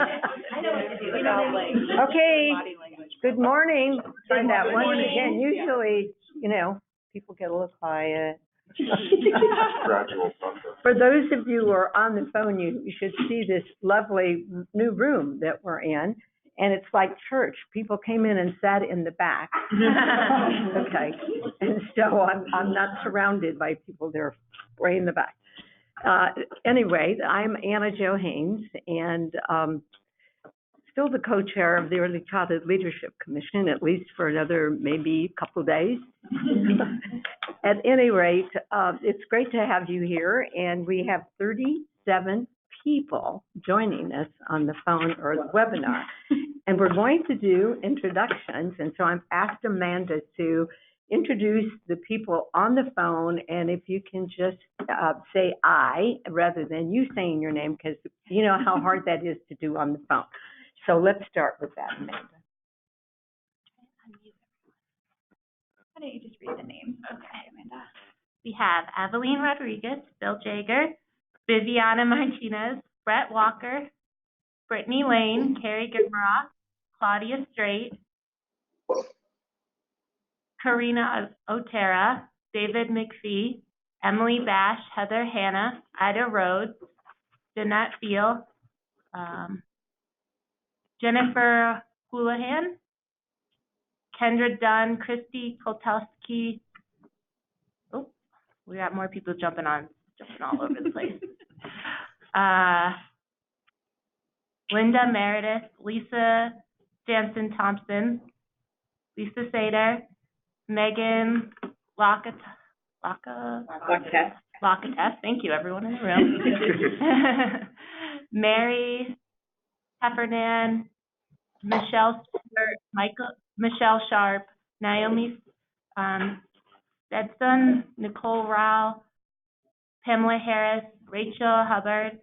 I know what to do without like. Okay, Body language. good morning. Try that once morning. again. Usually, people get a little quiet. Gradual process. For those of you who are on the phone, you should see this lovely new room that we're in. And it's like church. People came in and sat in the back. Okay. And so I'm not surrounded by people. They're way in the back. Anyway, I'm Anna Jo Haynes, and still the co-chair of the Early Childhood Leadership Commission, at least for another maybe couple of days. At any rate, it's great to have you here, and we have 37 people joining us on the phone or the webinar. And we're going to do introductions, and so I've asked Amanda to introduce the people on the phone, and if you can just say I rather than you saying your name, because you know how hard that is to do on the phone. So let's start with that, Amanda. Why don't you just read the names? Okay, Amanda. We have Evelyn Rodriguez, Bill Jager, Viviana Martinez, Brett Walker, Brittany Lane, Carrie Gimmeroff, Claudia Straight, Karina Otera, David McPhee, Emily Bash, Heather Hanna, Ida Rhodes, Jeanette Beal, Jennifer Houlihan, Kendra Dunn, Christy Koltowski. Oh, we got more people jumping all over the place. Linda Meredith, Lisa Jansen Thompson, Lisa Sater, Megan Locatess, thank you everyone in the room. Mary Heffernan, Michelle Stewart, Michelle Sharp, Naomi Stetson, Nicole Rao, Pamela Harris, Rachel Hubbard,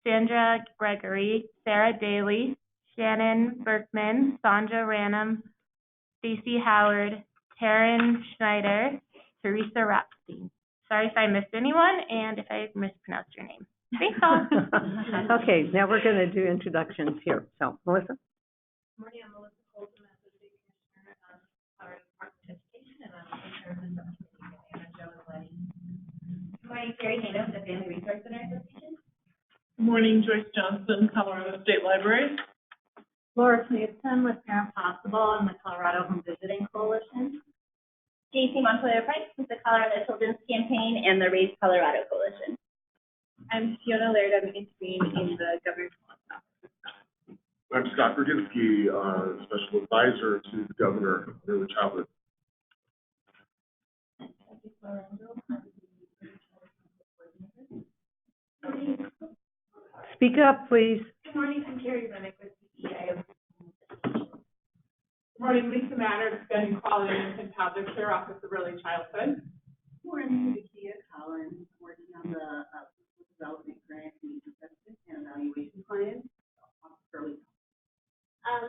Sandra Gregory, Sarah Daly, Shannon Berkman, Sandra Ranum, Stacy Howard, Taryn Schneider, Teresa Rapstein. Sorry if I missed anyone and if I mispronounced your name. Thanks all. Okay, now we're going to do introductions here. So, Melissa? Good morning, I'm Melissa Colton, Associate Commissioner of Colorado Department of Education, and I'm also chair of the subcommittee with Anna Jo and Lenny. Good morning, Carrie Haynes, the Family Resource Center Association. Good morning, Joyce Johnson, Colorado State Library. Laura Knudsen with Parent Possible and the Colorado Home Visiting Coalition. JC Montoya Price with the Colorado Children's Campaign and the Raise Colorado Coalition. I'm Fiona Laird, I'm interviewing in the Governor's Office. I'm Scott Berginski, Special Advisor to the Governor of Early Childhood. Speak up, please. Good morning, I'm Carrie Rennick with CEA. Good morning, Lisa Manners, Gun Equality and Toddler Care Office of Early Childhood. Good morning, Vikia Collins, working on the Development Grant Needs Assessments and Evaluation Plan. Early.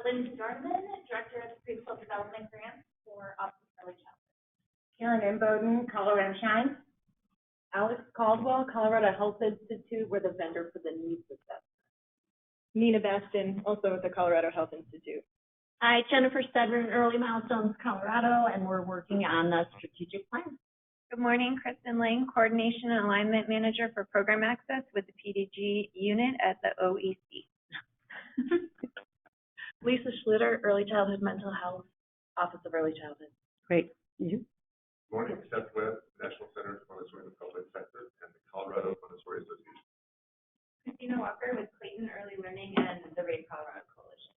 Linda Dorman, Director of the Preschool Development Grants for Office of Early Childhood. Karen Imboden, Colorado Shine. Alex Caldwell, Colorado Health Institute, we're the vendor for the needs assessment. Nina Bastin, also with the Colorado Health Institute. Hi, Jennifer Stedman, Early Milestones, Colorado, and we're working on the strategic plan. Good morning, Kristen Lang, Coordination and Alignment Manager for Program Access with the PDG unit at the OEC. Lisa Schlitter, Early Childhood Mental Health, Office of Early Childhood. Great. You? Good morning, Seth Webb, National Center for Montessori in the Public Sector and the Colorado Montessori Association. Christina Walker with Clayton Early Learning and the Raise Colorado Coalition.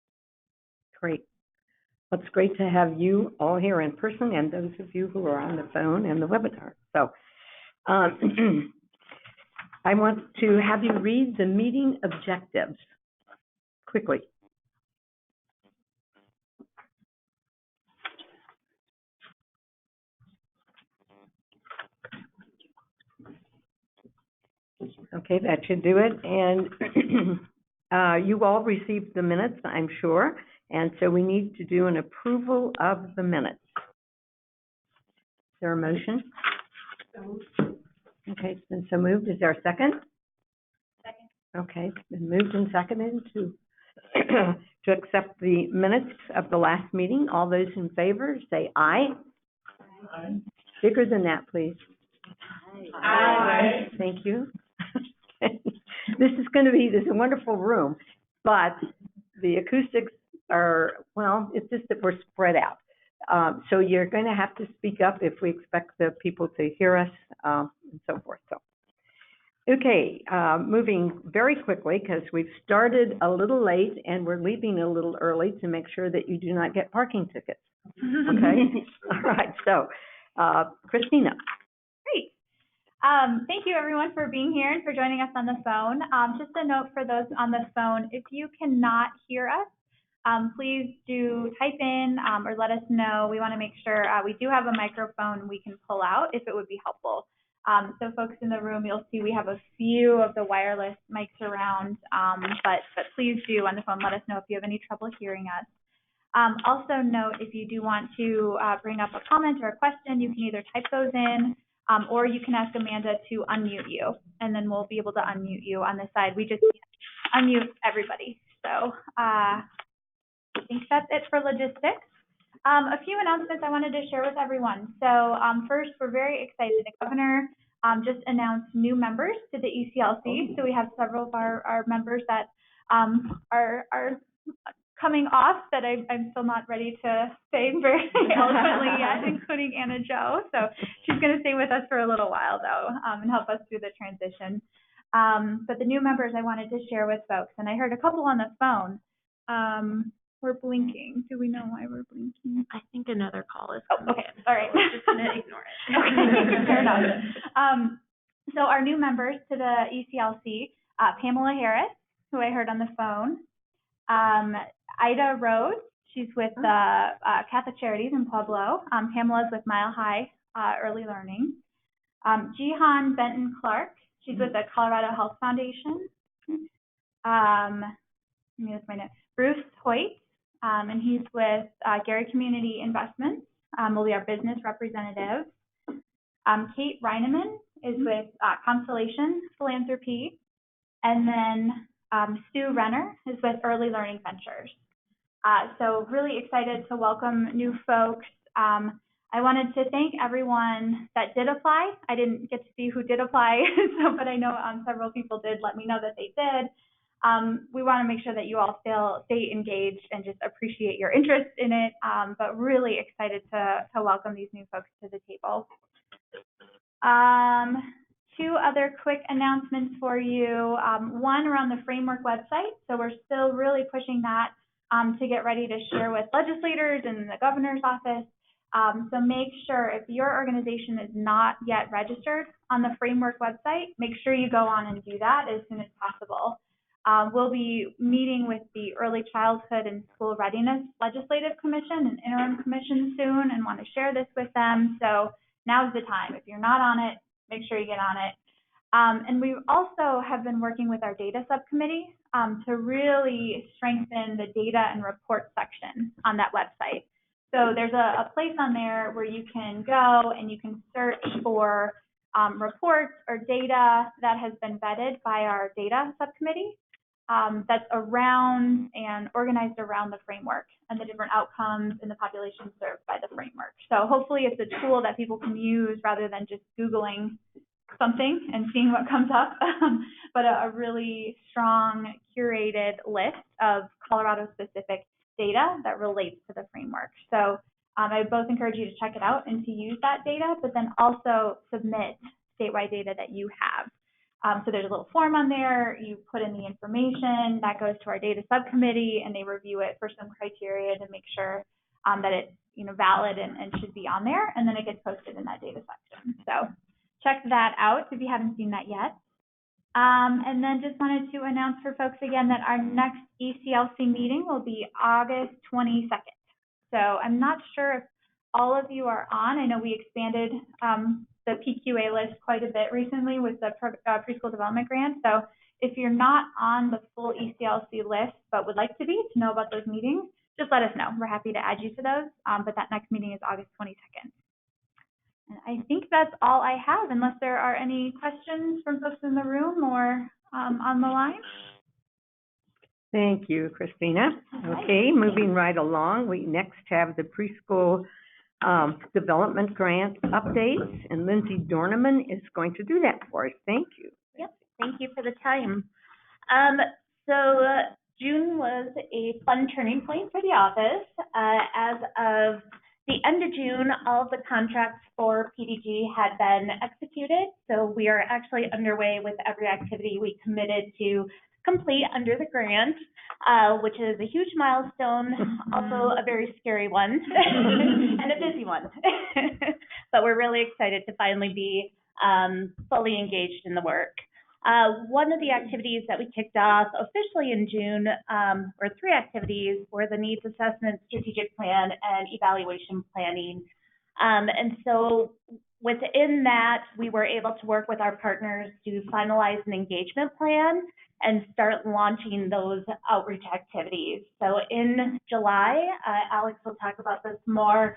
Great. Well, it's great to have you all here in person and those of you who are on the phone and the webinar. So I want to have you read the meeting objectives quickly. Okay, that should do it. And you all received the minutes, I'm sure. And so we need to do an approval of the minutes. Is there a motion? Okay, it's been so moved. Is there a second? Second. Okay, it's been moved and seconded to to accept the minutes of the last meeting. All those in favor, say aye. Aye. Bigger than that, please. Aye. Thank you. This is a wonderful room, but the acoustics are, well, it's just that we're spread out. So you're going to have to speak up if we expect the people to hear us, and so forth. So, okay, moving very quickly because we've started a little late and we're leaving a little early to make sure that you do not get parking tickets. Okay? All right, so Christina. Great. Thank you everyone for being here and for joining us on the phone. Just a note for those on the phone, if you cannot hear us, please do type in or let us know. We want to make sure we do have a microphone we can pull out if it would be helpful. So folks in the room, you'll see we have a few of the wireless mics around, but please do on the phone let us know if you have any trouble hearing us. Also note, if you do want to bring up a comment or a question, you can either type those in or you can ask Amanda to unmute you, and then we'll be able to unmute you on this side. We just can't unmute everybody. So I think that's it for logistics. A few announcements I wanted to share with everyone. So first, we're very excited. The governor just announced new members to the ECLC. So we have several of our members that are coming off that I'm still not ready to say very eloquently yet, including Anna Jo. So she's going to stay with us for a little while, though, and help us through the transition. But the new members I wanted to share with folks, and I heard a couple on the phone. We're blinking. Do we know why we're blinking? I think another call is Oh, coming okay. in. All right. We're just going to ignore it. Okay, fair enough. So our new members to the ECLC, Pamela Harris, who I heard on the phone, Ida Rose, she's with the Catholic Charities in Pueblo. Pamela's with Mile High Early Learning. Jihan Benton Clark, she's with the Colorado Health Foundation. Bruce Hoyt, and he's with Gary Community Investments, will be our business representative. Kate Reineman is with Constellation Philanthropy. And then Sue Renner is with Early Learning Ventures. So really excited to welcome new folks. I wanted to thank everyone that did apply. I didn't get to see who did apply, but I know several people did let me know that they did. We want to make sure that you all stay engaged and just appreciate your interest in it, but really excited to welcome these new folks to the table. Two other quick announcements for you. One around the framework website. So we're still really pushing that to get ready to share with legislators and the governor's office. So make sure if your organization is not yet registered on the framework website, make sure you go on and do that as soon as possible. We'll be meeting with the Early Childhood and School Readiness Legislative Commission and Interim Commission soon and want to share this with them. So now's the time. If you're not on it, make sure you get on it. And we also have been working with our data subcommittee to really strengthen the data and report section on that website. So there's a place on there where you can go and you can search for reports or data that has been vetted by our data subcommittee that's around and organized around the framework and the different outcomes in the population served by the framework. So hopefully it's a tool that people can use rather than just Googling something and seeing what comes up, but a really strong curated list of Colorado-specific data that relates to the framework. So I both encourage you to check it out and to use that data, but then also submit statewide data that you have. So there's a little form on there, you put in the information, that goes to our data subcommittee, and they review it for some criteria to make sure that it's valid and should be on there, and then it gets posted in that data section. So check that out if you haven't seen that yet. And then just wanted to announce for folks again that our next ECLC meeting will be August 22nd. So I'm not sure if all of you are on. I know we expanded the PQA list quite a bit recently with the preschool development grant. So if you're not on the full ECLC list but would like to be, to know about those meetings, just let us know. We're happy to add you to those. But that next meeting is August 22nd. And I think that's all I have, unless there are any questions from folks in the room or on the line. Thank you, Christina. Okay, moving right along, we next have the preschool development grant updates, and Lindsay Dorneman is going to do that for us. Thank you. Yep, thank you for the time. June was a fun turning point for the office. As of the end of June, all of the contracts for PDG had been executed, so we are actually underway with every activity we committed to complete under the grant, which is a huge milestone, also a very scary one, and a busy one. But we're really excited to finally be fully engaged in the work. One of the activities that we kicked off officially in June, or 3 activities, were the needs assessment, strategic plan, and evaluation planning. And so within that, we were able to work with our partners to finalize an engagement plan and start launching those outreach activities. So in July, Alex will talk about this more,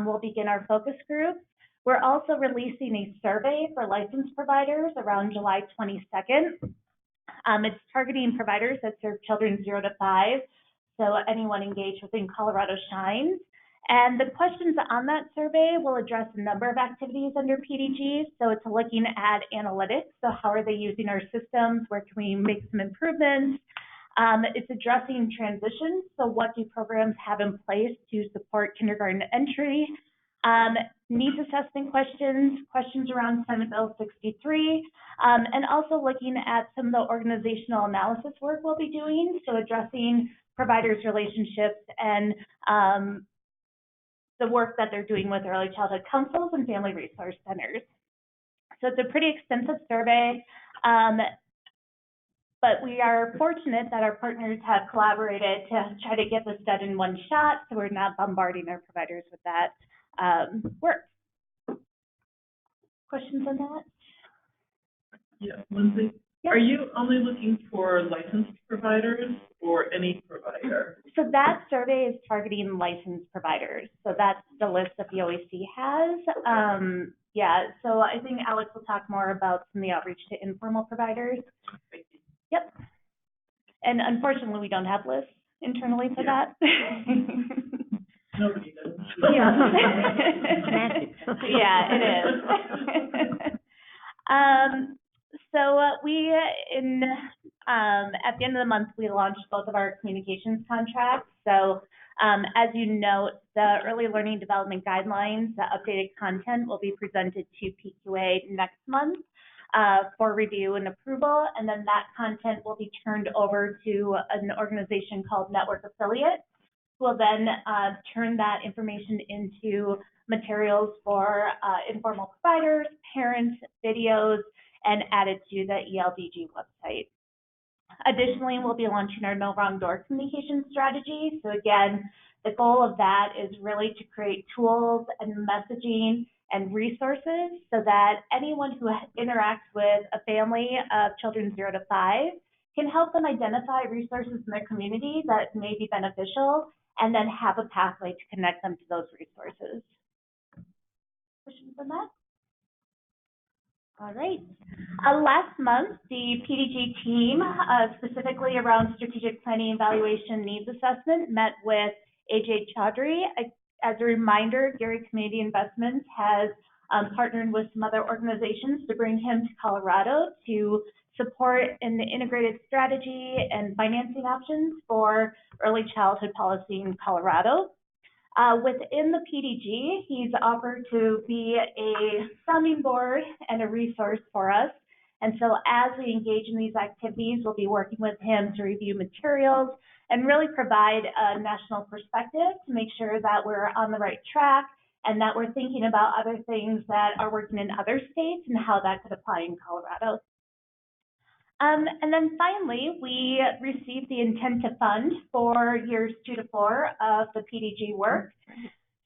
we'll begin our focus groups. We're also releasing a survey for licensed providers around July 22nd. It's targeting providers that serve children 0 to 5, so anyone engaged within Colorado Shines. And the questions on that survey will address a number of activities under PDG. So it's looking at analytics, so how are they using our systems, where can we make some improvements? It's addressing transitions, so what do programs have in place to support kindergarten entry? Needs assessment questions around Senate Bill 63, and also looking at some of the organizational analysis work we'll be doing, so addressing providers' relationships and the work that they're doing with early childhood councils and family resource centers. So it's a pretty extensive survey, but we are fortunate that our partners have collaborated to try to get this done in one shot, so we're not bombarding our providers with that work. Questions on that? Yeah, Lindsay, Yep. Are you only looking for licensed providers or any provider? So that survey is targeting licensed providers. So that's the list that the OEC has. Yeah, so I think Alex will talk more about some of the outreach to informal providers. Yep. And unfortunately, we don't have lists internally for that. Nobody does. Yeah. Yeah, it is. So we, at the end of the month, we launched both of our communications contracts. So as you note, the early learning development guidelines, the updated content will be presented to PQA next month for review and approval. And then that content will be turned over to an organization called Network Affiliate, who will then turn that information into materials for informal providers, parents, videos, and add it to the ELDG website. Additionally, we'll be launching our No Wrong Door communication strategy. So again, the goal of that is really to create tools and messaging and resources so that anyone who interacts with a family of children 0 to 5 can help them identify resources in their community that may be beneficial and then have a pathway to connect them to those resources. Questions on that? All right. Last month, the PDG team, specifically around strategic planning, evaluation, needs assessment, met with AJ Chaudhry. As a reminder, Gary Community Investments has partnered with some other organizations to bring him to Colorado to support in the integrated strategy and financing options for early childhood policy in Colorado. Within the PDG, he's offered to be a sounding board and a resource for us. And so as we engage in these activities, we'll be working with him to review materials and really provide a national perspective to make sure that we're on the right track and that we're thinking about other things that are working in other states and how that could apply in Colorado. And then finally, we received the intent to fund for years 2 to 4 of the PDG work.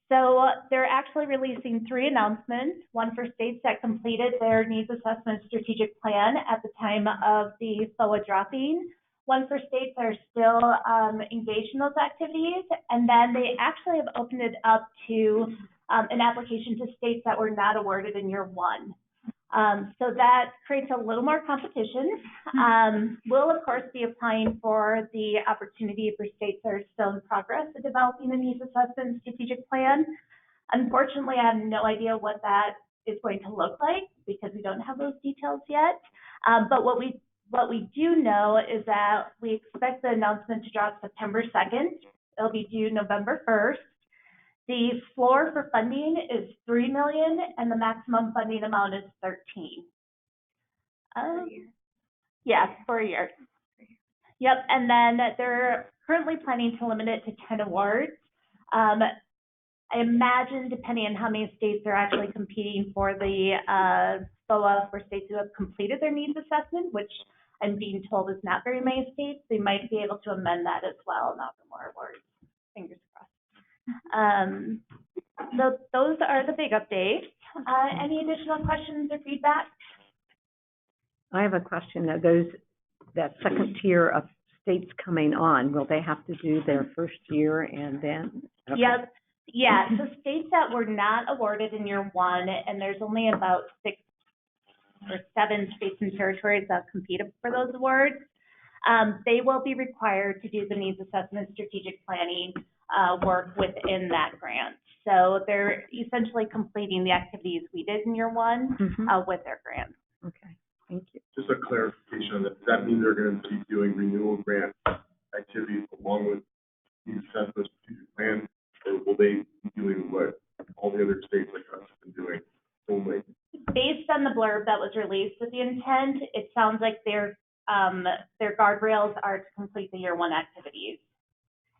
So they're actually releasing 3 announcements, one for states that completed their needs assessment strategic plan at the time of the FOA dropping, one for states that are still engaged in those activities, and then they actually have opened it up to an application to states that were not awarded in year 1. So that creates a little more competition. We'll, of course, be applying for the opportunity for states that are still in progress of developing the needs assessment strategic plan. Unfortunately, I have no idea what that is going to look like because we don't have those details yet. But what we do know is that we expect the announcement to drop September 2nd. It'll be due November 1st. The floor for funding is $3 million and the maximum funding amount is $13 million. Yes, for a year. Yep, and then they're currently planning to limit it to 10 awards. I imagine, depending on how many states are actually competing for the SOA, for states who have completed their needs assessment, which I'm being told is not very many states, they might be able to amend that as well and offer more awards. Fingers crossed. So those are the big updates. Any additional questions or feedback? I have a question. That second tier of states coming on, will they have to do their first year and then? Okay. Yep. Yeah, so states that were not awarded in year one, and there's only about 6 or 7 states and territories that competed for those awards, they will be required to do the needs assessment strategic planning work within that grant. So they're essentially completing the activities we did in year one with their grant. Okay, thank you. Just a clarification on that. Does that mean they're going to be doing renewal grant activities along with the assessment strategic plan, or will they be doing what all the other states like us have been doing only? Based on the blurb that was released with the intent, it sounds like their guardrails are to complete the year one activities.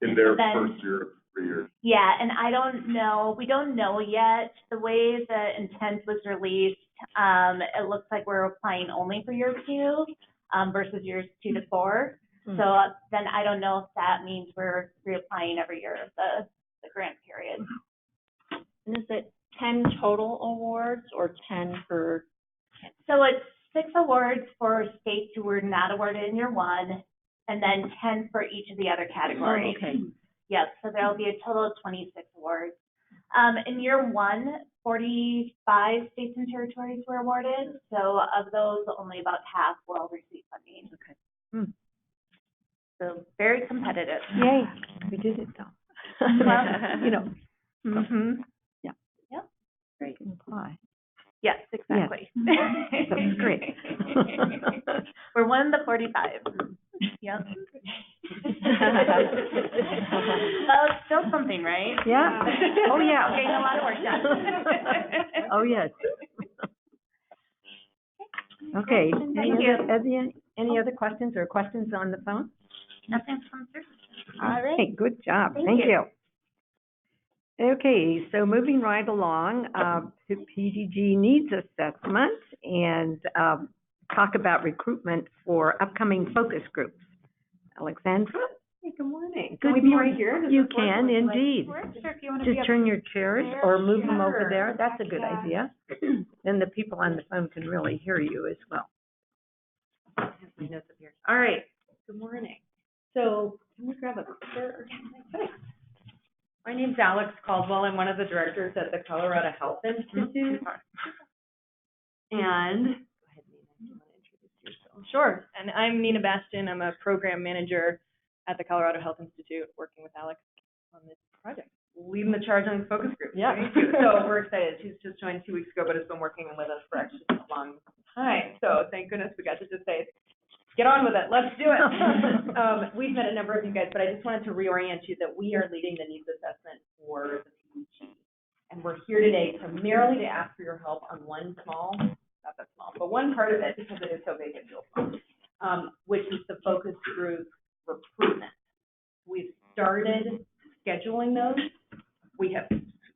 In their first year of 3 years. Yeah, and I don't know, we don't know yet. The way the intent was released, it looks like we're applying only for year 2 versus years 2 to 4. So then I don't know if that means we're reapplying every year of the grant period. And is it 10 total awards or 10 per? So it's 6 awards for states who were not awarded in year 1, and then 10 for each of the other categories. Oh, okay. Yep, so there'll be a total of 26 awards. In year 1, 45 states and territories were awarded. So of those, only about half will receive funding. Okay. So very competitive. Yay, we did it though. Well, you know. Yeah. Yep. Great. Apply. Yes, exactly. That's great. We're one of the 45. Yep. Well, it's still something, right? Yeah. Oh, yeah. Getting a lot of work done. Oh, yes. Okay. Thank you. Any other questions or questions on the phone? Nothing's come through. All right. Hey, good job. Thank you. Okay, so moving right along to PDG Needs Assessments and talk about recruitment for upcoming focus groups. Alexandra? Hey, good morning. Good Can we be morning. right here? Does You this work? can, indeed. Sure, if you want to Just turn your chairs or move them over Sure. there. That's a good Yeah. idea. Then the people on the phone can really hear you as well. All right, good morning. So can we grab a picture? My name's Alex Caldwell. I'm one of the directors at the Colorado Health Institute. And, go ahead, Nina, you want to introduce yourself? Sure, and I'm Nina Bastion. I'm a program manager at the Colorado Health Institute, working with Alex on this project. Leading the charge on focus groups. Yeah. So we're excited. She's just joined 2 weeks ago, but has been working with us for actually a long time. So thank goodness we got to just say, get on with it. Let's do it. We've met a number of you guys, but I just wanted to reorient you that we are leading the needs assessment for the PDG. And we're here today primarily to ask for your help on one small, not that small, but one part of it, because it is so big and feels small, which is the focus group recruitment. We've started scheduling those. We have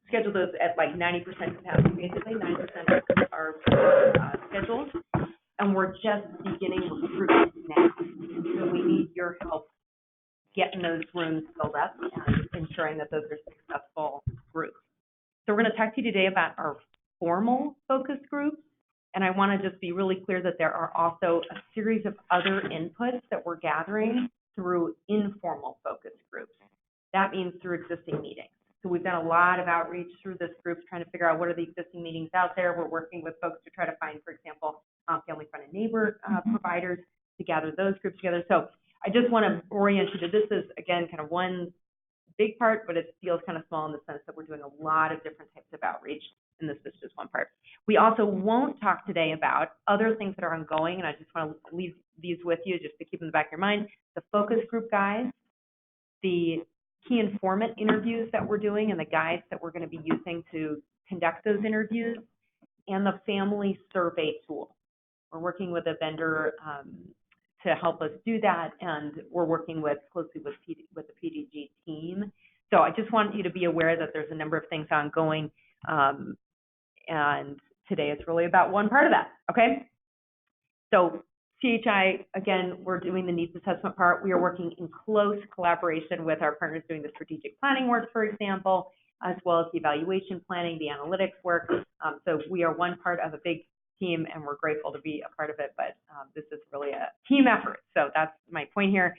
scheduled those at like 90% capacity, basically 90% are scheduled. And we're just beginning recruitment now. So we need your help getting those rooms filled up and ensuring that those are successful groups. So we're going to talk to you today about our formal focus groups. And I want to just be really clear that there are also a series of other inputs that we're gathering through informal focus groups. That means through existing meetings. So we've we've done a lot of outreach through this group, trying to figure out what are the existing meetings out there. We're working with folks to try to find, for example, family, friend, and neighbor providers to gather those groups together. So I just want to orient you to this is, again, kind of one big part, but it feels kind of small in the sense that we're doing a lot of different types of outreach, and this is just one part. We also won't talk today about other things that are ongoing, and I just want to leave these with you just to keep in the back of your mind. The focus group guides, the key informant interviews that we're doing, and the guides that we're going to be using to conduct those interviews, and the family survey tool. We're working with a vendor to help us do that, and we're working closely with the PDG team. So I just want you to be aware that there's a number of things ongoing, and today it's really about one part of that, okay? So CHI, again, we're doing the needs assessment part. We are working in close collaboration with our partners doing the strategic planning work, for example, as well as the evaluation planning, the analytics work. So we are one part of a big team, and we're grateful to be a part of it, but this is really a team effort. So that's my point here.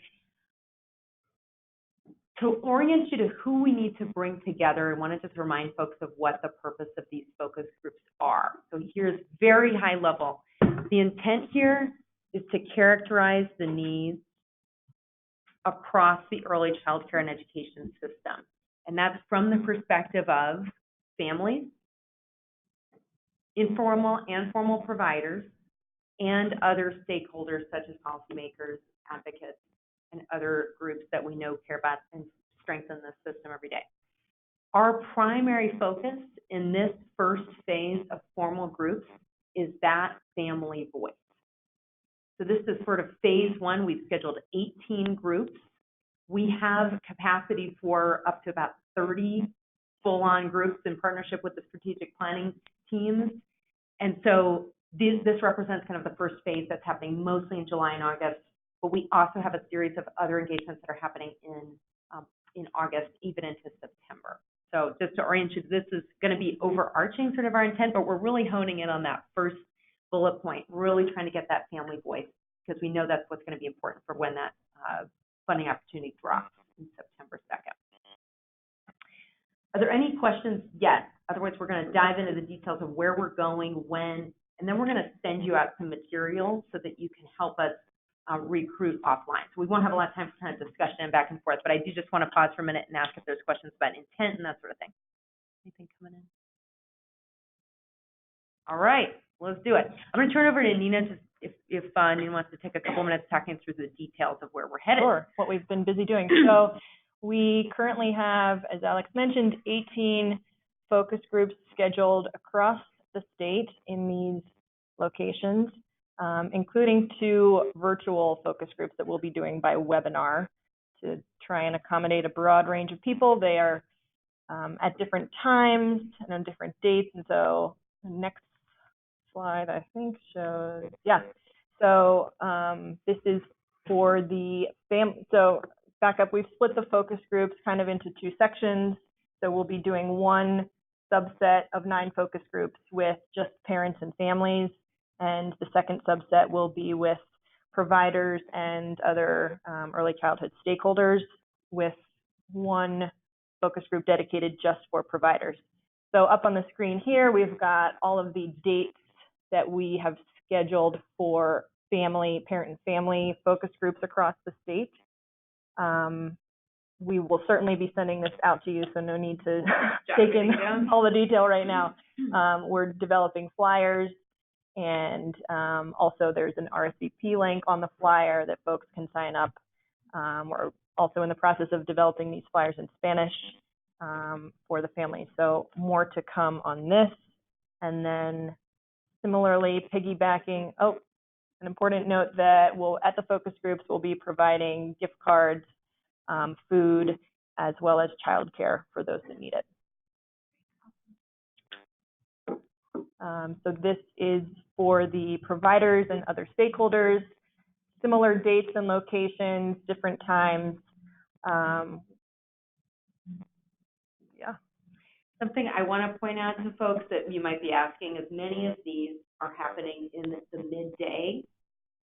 To orient you to who we need to bring together, I want to just remind folks of what the purpose of these focus groups are. So here's very high level. The intent here is to characterize the needs across the early child care and education system. And that's from the perspective of families, informal and formal providers, and other stakeholders such as policymakers, advocates, and other groups that we know care about and strengthen the system every day. Our primary focus in this first phase of formal groups is that family voice. So this is sort of phase one. We've scheduled 18 groups. We have capacity for up to about 30 full-on groups in partnership with the strategic planning teams. And so this represents kind of the first phase that's happening mostly in July and August, but we also have a series of other engagements that are happening in August, even into September. So just to orient you, this is going to be overarching sort of our intent, but we're really honing in on that first bullet point, really trying to get that family voice, because we know that's what's going to be important for when that funding opportunity drops in September 2nd. Are there any questions yet? Otherwise, we're going to dive into the details of where we're going, when, and then we're going to send you out some materials so that you can help us recruit offline. So we won't have a lot of time for kind of discussion and back and forth, but I do just want to pause for a minute and ask if there's questions about intent and that sort of thing. Anything coming in? All right, let's do it. I'm going to turn over to Nina if Nina wants to take a couple minutes talking through the details of where we're headed. Sure, what we've been busy doing. So we currently have, as Alex mentioned, 18 focus groups scheduled across the state in these locations, including 2 virtual focus groups that we'll be doing by webinar to try and accommodate a broad range of people. They are at different times and on different dates, and so the next slide, I think, shows, yeah. So this is for the so back up, we've split the focus groups kind of into 2 sections. So we'll be doing one subset of 9 focus groups with just parents and families, and the second subset will be with providers and other early childhood stakeholders, with one focus group dedicated just for providers. So up on the screen here, we've got all of the dates that we have scheduled for parent and family focus groups across the state. We will certainly be sending this out to you, so no need to take in all the detail right now. We're developing flyers, and also there's an RSVP link on the flyer that folks can sign up. We're also in the process of developing these flyers in Spanish for the families. So more to come on this. And then similarly, piggybacking, an important note that at the focus groups, we'll be providing gift cards, food, as well as childcare for those that need it. So this is for the providers and other stakeholders, similar dates and locations, different times. Yeah. Something I want to point out to folks that you might be asking is many of these are happening in the midday,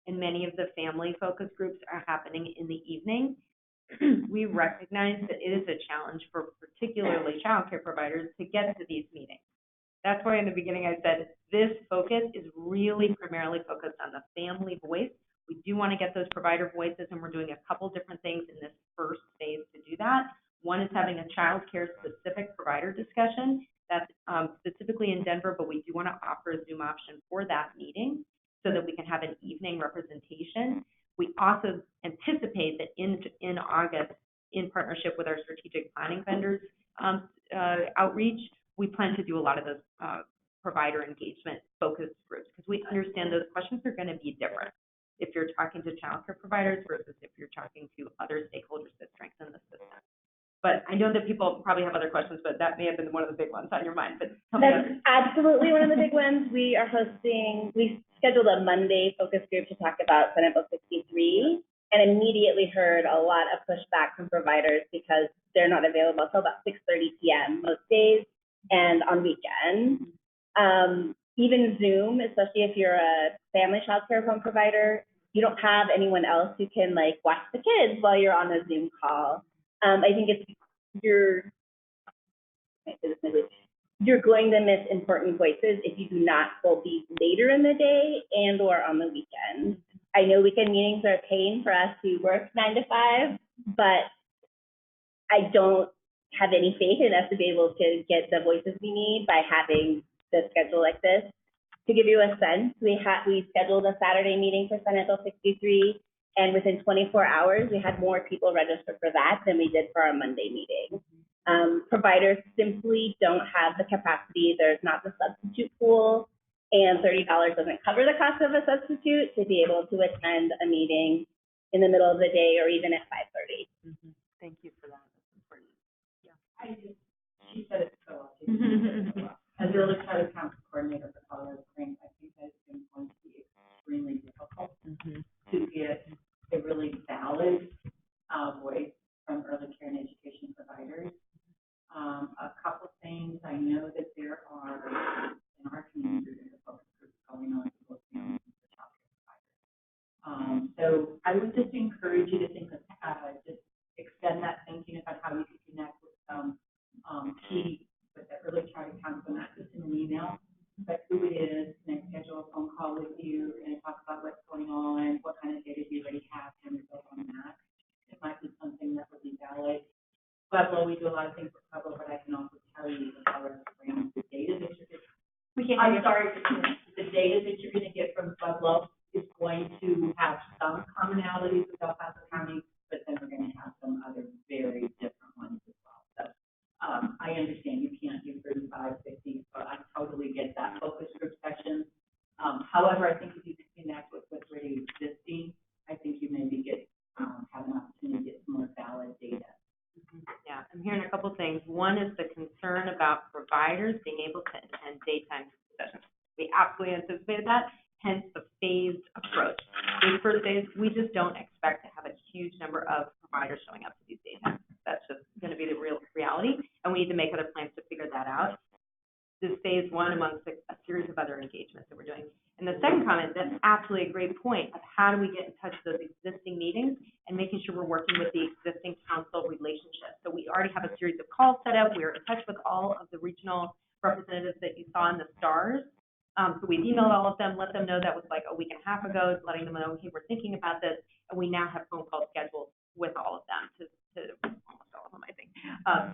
and many of the family focus groups are happening in the evening. we recognize that it is a challenge for particularly childcare providers to get to these meetings. That's why in the beginning I said this focus is really primarily focused on the family voice. We do want to get those provider voices, and we're doing a couple different things in this first phase to do that. One is having a childcare specific provider discussion. That's specifically in Denver, but we do want to offer a Zoom option for that meeting so that we can have an evening representation. We also anticipate that in August, in partnership with our strategic planning vendors outreach, we plan to do a lot of those provider engagement focused groups, because we understand those questions are going to be different if you're talking to childcare providers versus if you're talking to other stakeholders that strengthen the system. But I know that people probably have other questions, but that may have been one of the big ones on your mind. But that's absolutely one of the big ones. We scheduled a Monday focus group to talk about Senate Bill 63, and immediately heard a lot of pushback from providers because they're not available until about 6:30 p.m. most days and on weekends. Even Zoom, especially if you're a family child care home provider, you don't have anyone else who can like watch the kids while you're on a Zoom call. I think you're going to miss important voices if you do not hold these later in the day and or on the weekend. I know weekend meetings are a pain for us who work 9 to 5, but I don't have any faith in us to be able to get the voices we need by having the schedule like this. To give you a sense, we scheduled a Saturday meeting for Senate Bill 63. And within 24 hours, we had more people register for that than we did for our Monday meeting. Providers simply don't have the capacity. There's not the substitute pool, and $30 doesn't cover the cost of a substitute to be able to attend a meeting in the middle of the day or even at 5:30. Thank you for that. That's important. Yeah. She said it so well. As a early childhood council coordinator for Colorado Springs, I think that it's going to be extremely difficult to get a really valid voice from early care and education providers. A couple things, I know that there are, in our community, there's a focus group going on for families and for child care providers. So I would just encourage you to think of, just extend that thinking about how you can connect with some key, with the early childhood council, not just in an email, but who it is, and schedule a phone call with you and talk about what's going on, what kind of data do you already have, and we build on that. It might be something that would be valid. Pueblo, we do a lot of things for Pueblo, but I can also tell you the Colorado Springs, the data that you're getting. The data that you're going to get from Pueblo is going to have some commonalities with El Paso County, but then we're going to have some other very different ones as well. So I understand you can't do 35, 50, but I totally get that focus group section. However, I think if you connect with what's already existing, I think you maybe have an opportunity to get some more valid data. Yeah, I'm hearing a couple things. One is the concern about providers being able to attend daytime sessions. We absolutely anticipated that, hence the phased approach. These first days, we just don't expect to have a huge number of providers showing up to these daytime. That's just going to be the real reality, and we need to make other plans to figure that out. This phase one amongst a series of other engagements that we're doing. And the second comment, that's absolutely a great point of how do we get in touch with those existing meetings and making sure we're working with the existing council relationships. So we already have a series of calls set up. We're in touch with all of the regional representatives that you saw in the STARS. So we've emailed all of them, let them know that was like a week and a half ago, letting them know, hey, we're thinking about this. And we now have phone calls scheduled with all of them to almost all of them, I think,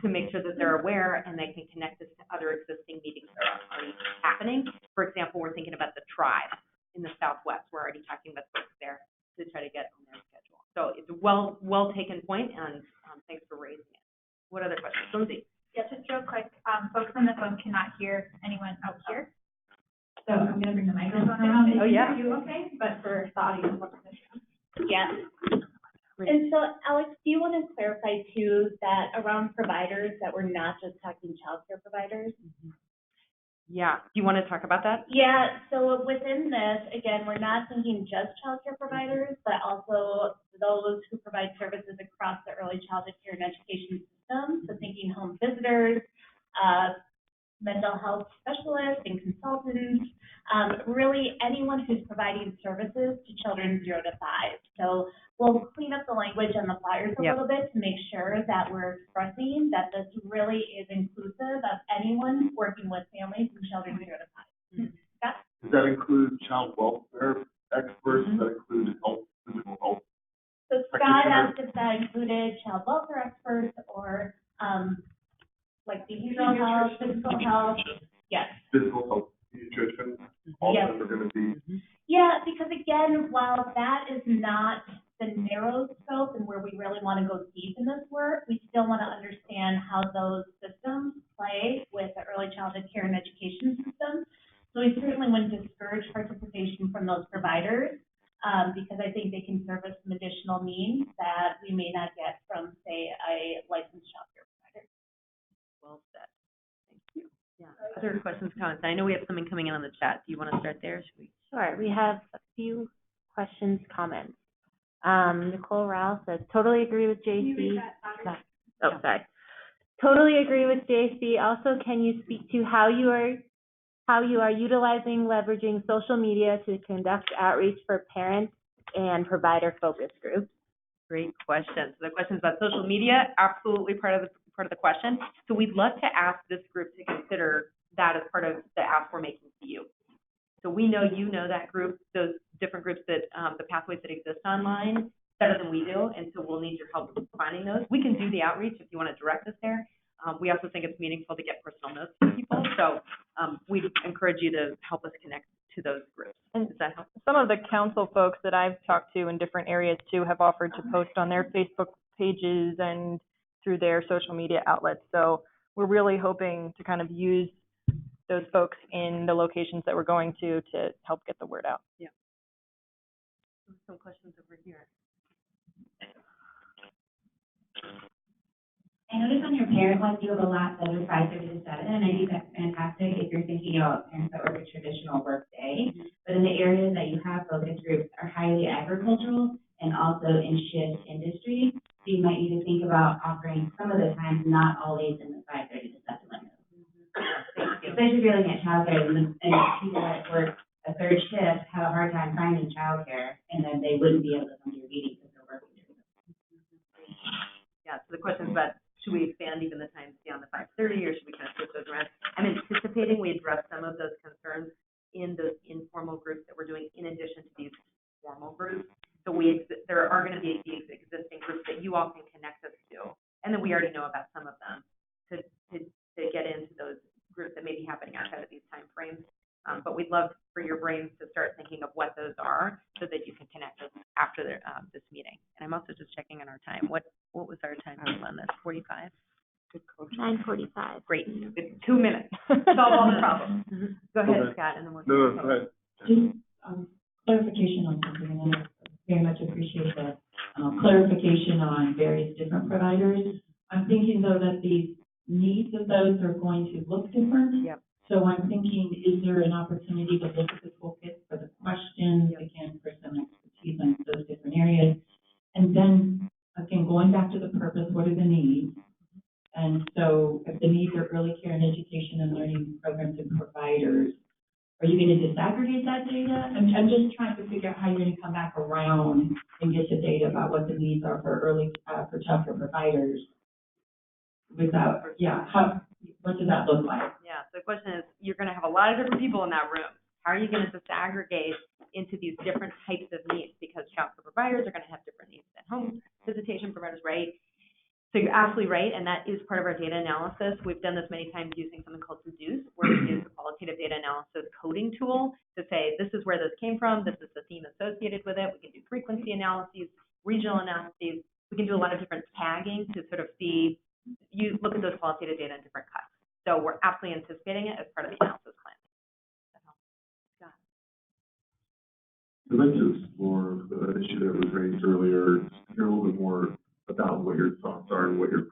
to make sure that they're aware and they can connect us to other existing meetings that are already happening. For example, we're thinking about the tribe in the Southwest. We're already talking about folks there to try to get on their schedule. So it's a well taken point, and thanks for raising it. What other questions? Lindsay? Yeah, just real quick, folks on the phone cannot hear anyone out here. So I'm going to bring the microphone around. Oh, yeah. You okay? But for the audience, Yeah. And so, Alex, do you want to clarify too that around providers that we're not just talking childcare providers? Yeah. Do you want to talk about that? Yeah. So within this, again, we're not thinking just childcare providers, but also those who provide services across the early childhood care and education system. So thinking home visitors, mental health specialists and consultants, really anyone who's providing services to children 0 to 5. So we'll clean up the language on the flyers a little bit to make sure that we're expressing that this really is inclusive of anyone working with families and children 0 to 5. Scott? Does that include child welfare experts? Does that include physical health? So Scott asked if that included child welfare experts or, like behavioral health, physical health. Yes. Physical health, pediatricians, all Yes. of them are gonna be. Yeah, because again, while that is not the narrow scope and where we really want to go deep in this work, we still want to understand how those systems play with the early childhood care and education system. So we certainly wouldn't discourage participation from those providers, because I think they can service some additional needs that we may not get from, say, a licensed child care provider. Well said. Thank you. Yeah. Other questions, comments? I know we have something coming in on the chat. Do you want to start there? Should we? Sure, we have a few questions, comments. Nicole Rowell says, totally agree with JC. Oh, sorry. Totally agree with JC. Also, can you speak to how you are utilizing, leveraging social media to conduct outreach for parents and provider focus groups? Great question. So the question is about social media, absolutely part of the question. So we'd love to ask this group to consider that as part of the ask we're making to you. So we know you know that group, those different groups that, the pathways that exist online better than we do, and so we'll need your help finding those. We can do the outreach if you want to direct us there. We also think it's meaningful to get personal notes from people, so we'd encourage you to help us connect to those groups. And does that help? some of the council folks that I've talked to in different areas too have offered to post on their Facebook pages and through their social media outlets. So we're really hoping to kind of use those folks in the locations that we're going to help get the word out. Yeah. Some questions over here. I noticed on your parent list, you have a lot that are 5:30 to 7, and I think that's fantastic if you're thinking about parents that work a traditional work day. But in the areas that you have focus groups are highly agricultural and also in shift industry. So you might need to think about offering some of the times, not always in the 5:30 to 7 window. Especially if you're looking at childcare and people that work a third shift have a hard time finding childcare, and then they wouldn't be able to come to your meeting because they're working. Yeah, so the question is about, should we expand even the times beyond the 5:30, or should we kind of switch those around? I'm anticipating we address some of those concerns in those informal groups that we're doing in addition to these formal groups. So there are going to be these existing groups that you all can connect us to, and then we already know about some of them to get into those groups that may be happening outside of these time frames. But we'd love for your brains to start thinking of what those are so that you can connect us after this meeting. And I'm also just checking on our time. What was our time on this? 45? 9:45. Great. It's 2 minutes. Solve all the problems. Go ahead, Scott, and then we'll. No, go ahead. Just clarification on something, and I very much appreciate that clarification on various different providers. I'm thinking though that the needs of those are going to look different. Yep. So I'm thinking, is there an opportunity to look at the toolkit for the questions, again, for some expertise on those different areas? And then, again, going back to the purpose, what are the needs? And so if the needs are early care and education and learning programs and providers, are you going to disaggregate that data? I'm just trying to figure out how you're going to come back around and get the data about what the needs are for for childcare providers without, what does that look like? Yeah, so the question is, you're going to have a lot of different people in that room. How are you going to disaggregate into these different types of needs? Because childcare providers are going to have different needs than home visitation providers, right? So you're absolutely right, and that is part of our data analysis. We've done this many times using something called Deduce, where we use a qualitative data analysis coding tool to say, this is where this came from, this is the theme associated with it. We can do frequency analyses, regional analyses. We can do a lot of different tagging to sort of see, you look at those qualitative data in different cuts. So we're absolutely anticipating it as part of the analysis plan. Scott. I'd like to explore the issue that was raised earlier, just hear a little bit more about what your thoughts are and what your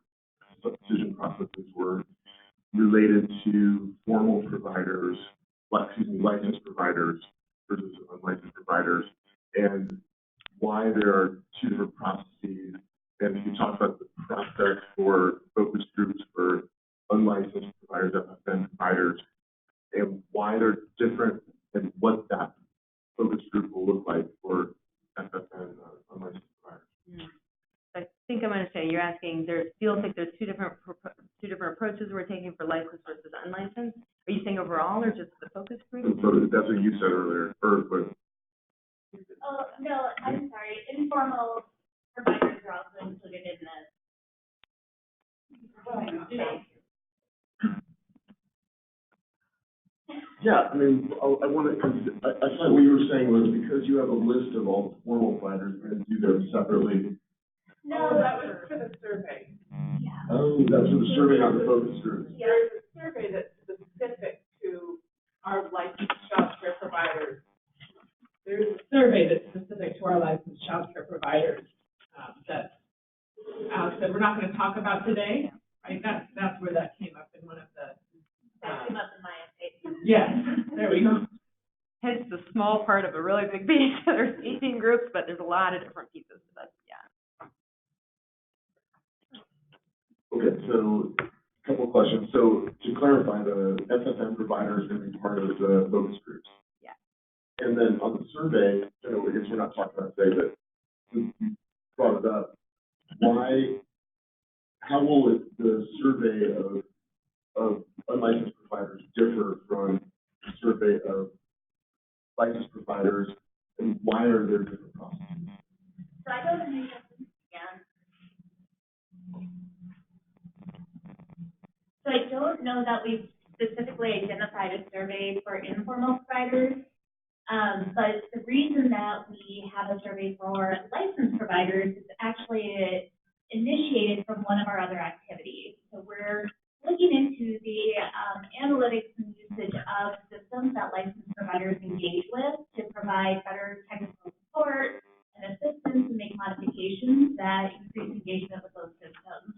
decision processes were related to formal providers, licensed providers versus unlicensed providers, and why there are two different processes. And you talked about the process for focus groups for unlicensed providers that have been providers feel like there's two different approaches we're taking for licensed versus unlicensed? Are you saying overall or just the focus group? So that's what you said earlier, but Oh, no, I'm sorry, informal providers are also included in this. yeah, I mean, I want to, I thought what you were saying was because you have a list of all the formal providers, you're going to do them separately. No, that was for the survey. Yeah. Oh, that's for the survey, not the focus groups. There's a survey that's specific to our licensed childcare providers. There's a survey that's specific to our licensed childcare providers, that Alex said we're not going to talk about today, right? That's where that came up in one of the. That came up in my update. Yes, there we go. It's a small part of a really big piece. There's 18 groups, but there's a lot of different pieces to that, yeah. Okay, so a couple of questions. So to clarify, the SFM provider is going to be part of the focus groups. Yeah. And then on the survey, I guess we're not talking about today, but since you brought it up, how will the survey of unlicensed providers differ from the survey of licensed providers, and why are there different processes? So I don't know again. So I don't know that we've specifically identified a survey for informal providers. But the reason that we have a survey for licensed providers is actually initiated from one of our other activities. So we're looking into the analytics and usage of systems that licensed providers engage with to provide better technical support and assistance and make modifications that increase engagement with those systems.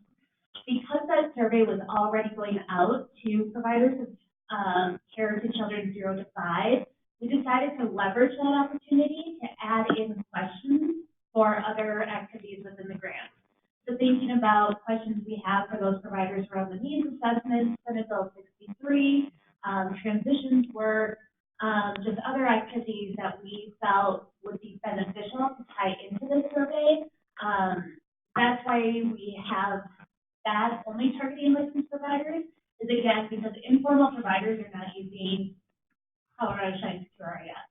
Because that survey was already going out to providers of care to children 0 to 5, we decided to leverage that opportunity to add in questions for other activities within the grant. So thinking about questions we have for those providers around the needs assessments, Senate Bill 63, transitions work, just other activities that we felt would be beneficial to tie into the survey. That's why we have that only targeting licensed providers, is again, because informal providers are not using Colorado Shine QRIS.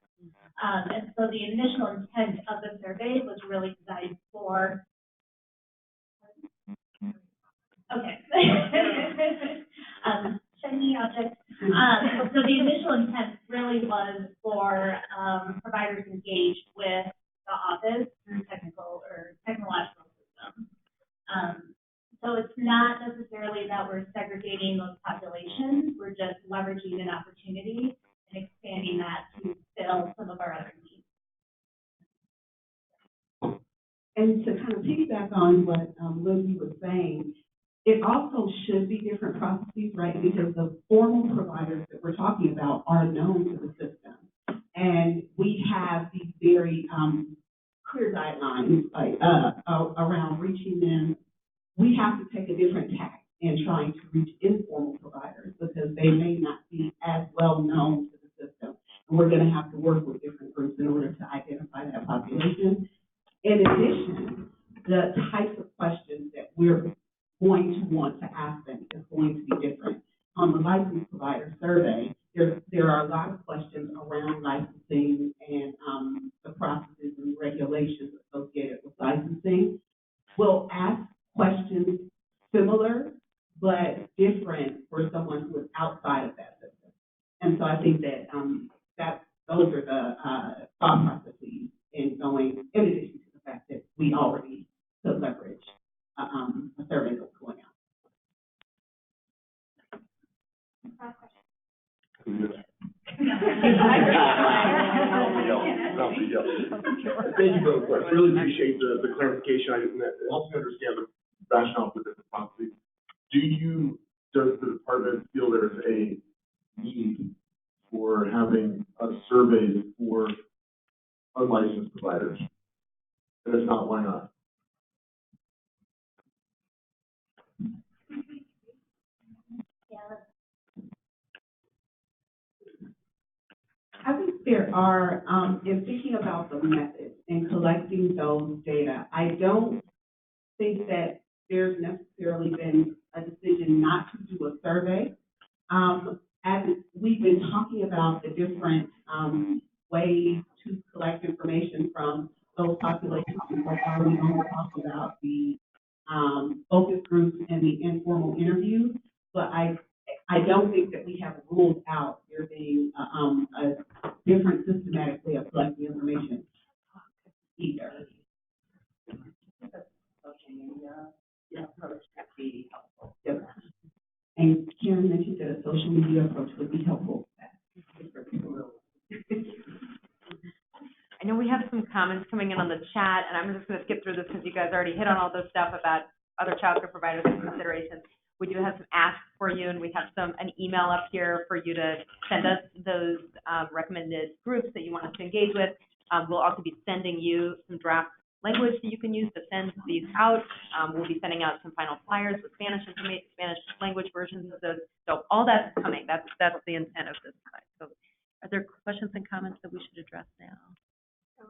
And so the initial intent of the survey was really designed for, okay. Shiny object. So the initial intent really was for providers engaged with the office through technological systems. So it's not necessarily that we're segregating those populations, we're just leveraging an opportunity and expanding that to fill some of our other needs. And to kind of piggyback on what Lindsay was saying, it also should be different processes, right? Because the formal providers that we're talking about are known to the system. And we have these very clear guidelines around reaching them. We have to take a different tack in trying to reach informal providers because they may not be as well known to the system. And we're going to have to work with different groups in order to identify that population. In addition, the types of questions that we're going to want to ask them is going to be different. On the licensed provider survey, there are a lot of questions around licensing and the processes and regulations associated with licensing. We'll ask questions similar but different for someone who is outside of that system. And so I think that those are the thought processes in going, in addition to the fact that we already could leverage a survey that's going out. Thank you both. I really appreciate the clarification. It helps me understand the rationale for different processes. Does the department feel there's a need for having a survey for unlicensed providers? And if not, why not? I think there are, in thinking about the methods and collecting those data, I don't think that there's necessarily been a decision not to do a survey. As we've been talking about the different, ways to collect information from those populations, we've already talked about the, focus groups and the informal interviews, but I don't think that we have ruled out there being, a different systematic way of collecting information either. Social media approach could be helpful. Yes. And Karen mentioned that a social media approach would be helpful. I know we have some comments coming in on the chat, and I'm just going to skip through this since you guys already hit on all this stuff about other childcare providers and considerations. We do have some asks for you, and we have an email up here for you to send us those recommended groups that you want us to engage with. We'll also be sending you some draft language that you can use to send these out. We'll be sending out some final flyers with Spanish language versions of those. So all that's coming. That's the intent of this slide. So are there questions and comments that we should address now?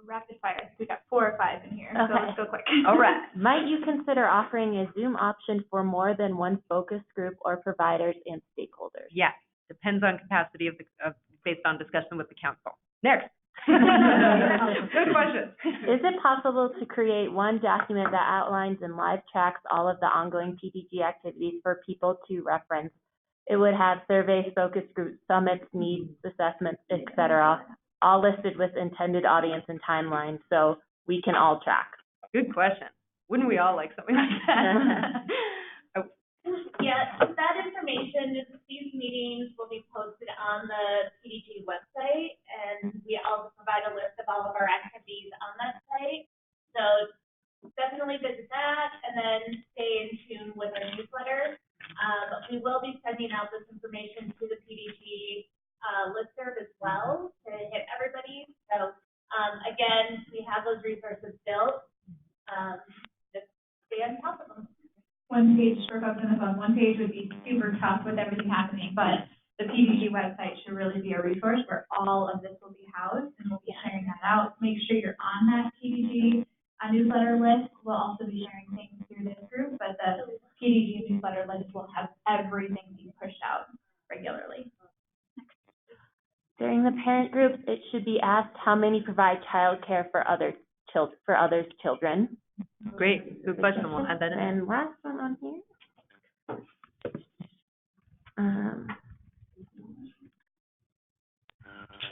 Rapid fire. We got 4 or 5 in here, so Okay. let's go quick. All right. Might you consider offering a Zoom option for more than one focus group or providers and stakeholders? Yes, depends on capacity based on discussion with the council. Next. Good question. Is it possible to create one document that outlines and live tracks all of the ongoing PDG activities for people to reference? It would have surveys, focus groups, summits, needs assessments, etc., all listed with intended audience and timeline, so we can all track. Good question. Wouldn't we all like something like that? Yeah, that information, these meetings will be posted on the PDG website, and we also provide a list of all of our activities on that site. So definitely visit that, and then stay in tune with our newsletter. We will be sending out this information to the PDG listserv as well to hit everybody. So again, we have those resources built. Just stay on top of them. One page for folks on the phone, one page would be super tough with everything happening, but the PDG website should really be a resource where all of this will be housed, and we'll be sharing that out. Make sure you're on that PDG newsletter list. We'll also be sharing things through this group, but the PDG newsletter list will have everything being pushed out regularly. During the parent groups, it should be asked how many provide childcare for others' children. Great, good question. We'll add that in. And last one on here.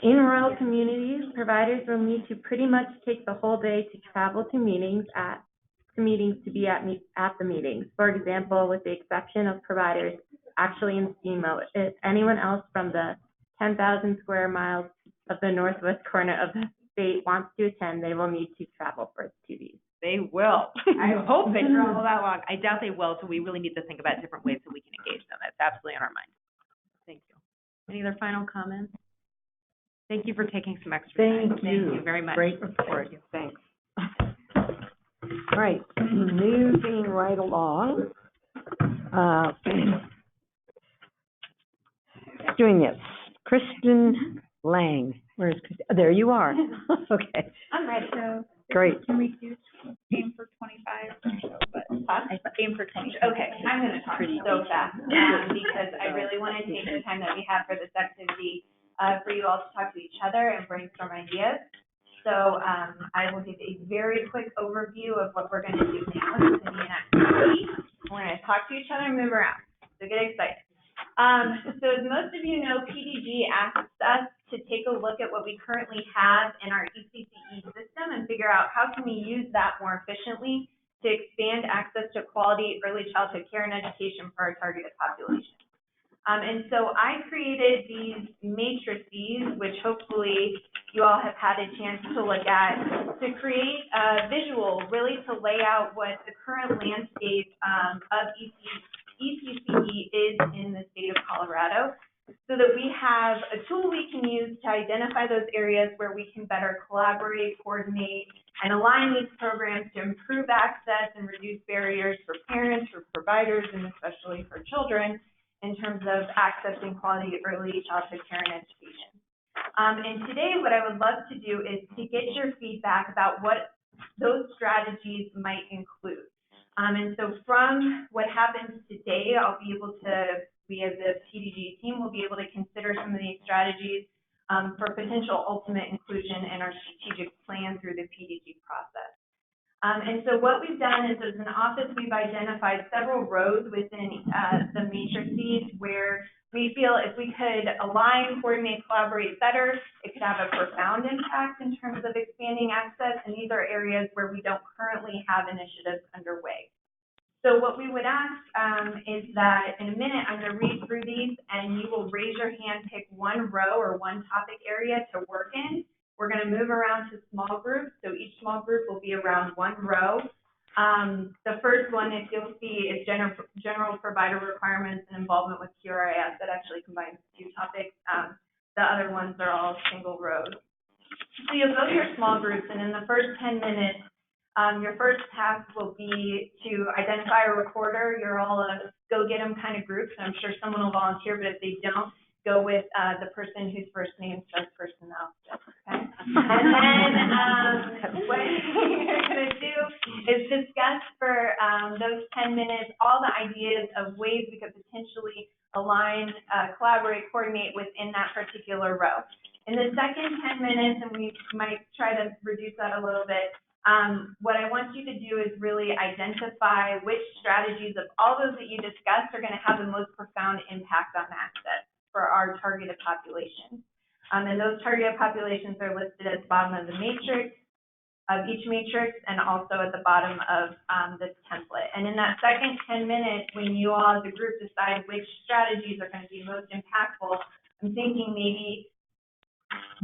In rural communities, providers will need to pretty much take the whole day to travel to meetings to be at the meetings. For example, with the exception of providers actually in SEMO, if anyone else from the 10,000 square miles of the northwest corner of the state wants to attend, they will need to travel for 2 days. They will. I hope they travel that long. I doubt they will, so we really need to think about different ways that we can engage them. That's absolutely on our mind. Thank you. Any other final comments? Thank you for taking some extra time. Thank you. Thank you very much. Great report. Thanks. All right, moving right along. Doing this. Kristen Lang. Where's Kristen? Oh, there you are. Okay. I'm ready. So Great. can we do aim for 25 or so, but aim for 20. Okay, I'm going to talk so fast because I really want to take the time that we have for this activity for you all to talk to each other and brainstorm ideas. So I will give a very quick overview of what we're going to do now. It's going to be an activity. We're going to talk to each other and move around. So get excited. So as most of you know, PDG asks us to take a look at what we currently have in our ECCE system and figure out how can we use that more efficiently to expand access to quality early childhood care and education for our targeted population. And so I created these matrices, which hopefully you all have had a chance to look at, to create a visual, really to lay out what the current landscape of ECCE is in the state of Colorado, so that we have a tool we can use to identify those areas where we can better collaborate, coordinate, and align these programs to improve access and reduce barriers for parents, for providers, and especially for children in terms of accessing quality early childhood care and education. And today what I would love to do is to get your feedback about what those strategies might include. And so from what happens today, we as the PDG team will be able to consider some of these strategies for potential ultimate inclusion in our strategic plan through the PDG process. And so what we've done is, as an office, we've identified several roads within the matrices where we feel if we could align, coordinate, collaborate better, it could have a profound impact in terms of expanding access. And these are areas where we don't currently have initiatives underway. So what we would ask is that in a minute, I'm going to read through these, and you will raise your hand, pick one row or one topic area to work in. We're going to move around to small groups, so each small group will be around one row. The first one, if you'll see, is general provider requirements and involvement with QRIS. That actually combines two topics. The other ones are all single rows. So you'll go to your small groups, and in the first 10 minutes, your first task will be to identify a recorder. You're all a go-get-'em kind of group, so I'm sure someone will volunteer, but if they don't, go with the person whose first name starts personnel. Okay? And then what you're going to do is discuss for those 10 minutes all the ideas of ways we could potentially align, collaborate, coordinate within that particular row. In the second 10 minutes, and we might try to reduce that a little bit, what I want you to do is really identify which strategies of all those that you discussed are going to have the most profound impact on access for our targeted population. And those targeted populations are listed at the bottom of the matrix, of each matrix, and also at the bottom of this template. And in that second 10 minutes, when you all as a group decide which strategies are going to be most impactful, I'm thinking maybe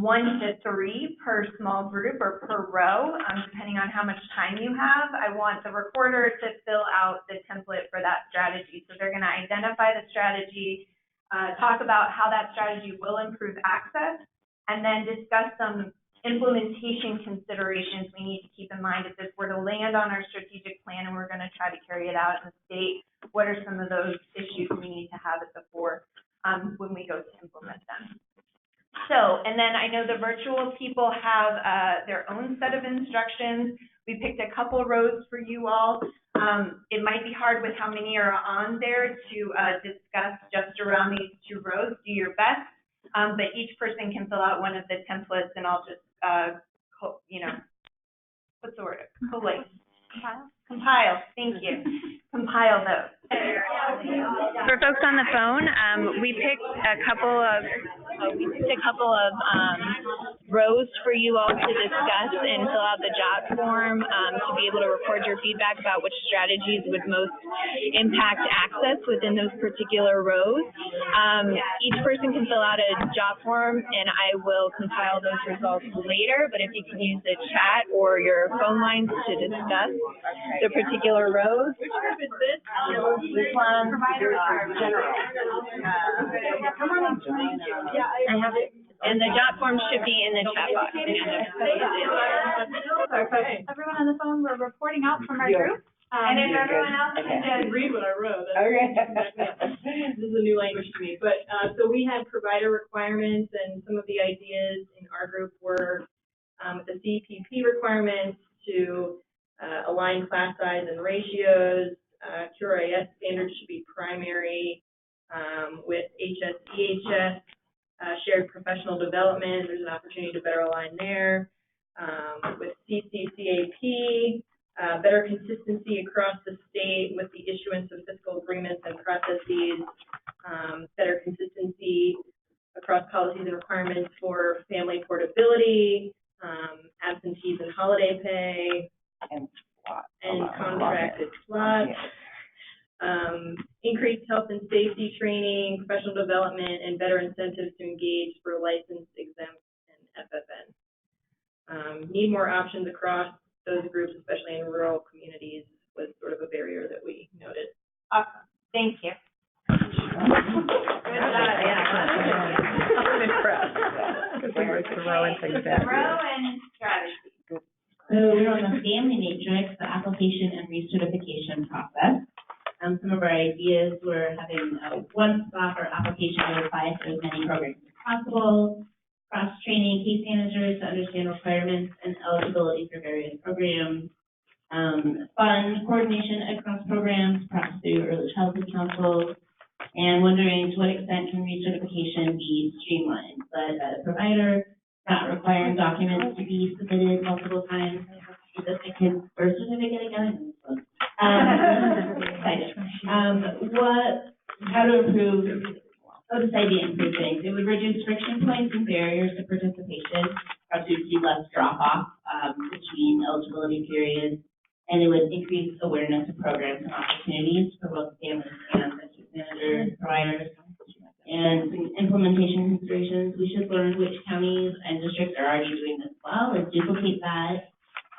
1 to 3 per small group or per row, depending on how much time you have. I want the recorder to fill out the template for that strategy. So they're going to identify the strategy, talk about how that strategy will improve access, and then discuss some implementation considerations we need to keep in mind if this were to land on our strategic plan and we're going to try to carry it out in the state. What are some of those issues we need to have at the fore when we go to implement them? So, and then I know the virtual people have their own set of instructions. We picked a couple rows for you all. It might be hard with how many are on there to discuss just around these 2 rows. Do your best, but each person can fill out one of the templates, and I'll just, what's the word? Collate. Compile. Thank you. Compile those. For folks on the phone, we picked a couple of rows for you all to discuss and fill out the jot form to be able to record your feedback about which strategies would most impact access within those particular rows. Each person can fill out a jot form, and I will compile those results later, but if you can use the chat or your phone lines to discuss the particular rows. Which group is this? This one. I have it. And the jot form should be in the chat box. Everyone on the phone, we're reporting out from our group. And if everyone else can Read what I wrote. This is a new language to me. But, so we had provider requirements, and some of the ideas in our group were the CPP requirements to align class size and ratios. QRIS standards should be primary with HS, EHS, shared professional development. There's an opportunity to better align there. With CCCAP, better consistency across the state with the issuance of fiscal agreements and processes, better consistency across policies and requirements for family portability, absentees and holiday pay, and contracted slots. Increased health and safety training, professional development, and better incentives to engage for licensed, exempt, and FFN. Need more options across those groups, especially in rural communities, was sort of a barrier that we noted. Thank you. Row and strategy. So we're on the family matrix, the application and recertification process. Some of our ideas were having a one-stop or application to apply to as many programs as possible, cross-training case managers to understand requirements and eligibility for various programs, fund coordination across programs, perhaps through early childhood councils, and wondering to what extent can recertification be streamlined, led by the provider, not requiring documents to be submitted multiple times. So that the kids' birth certificate again. Excited. How to improve, this idea improve things. It would reduce friction points and barriers to participation, perhaps you'd see less drop-off, between eligibility periods, and it would increase awareness of programs and opportunities for both families and district managers, providers. And implementation considerations, we should learn which counties and districts are already doing this well and duplicate that.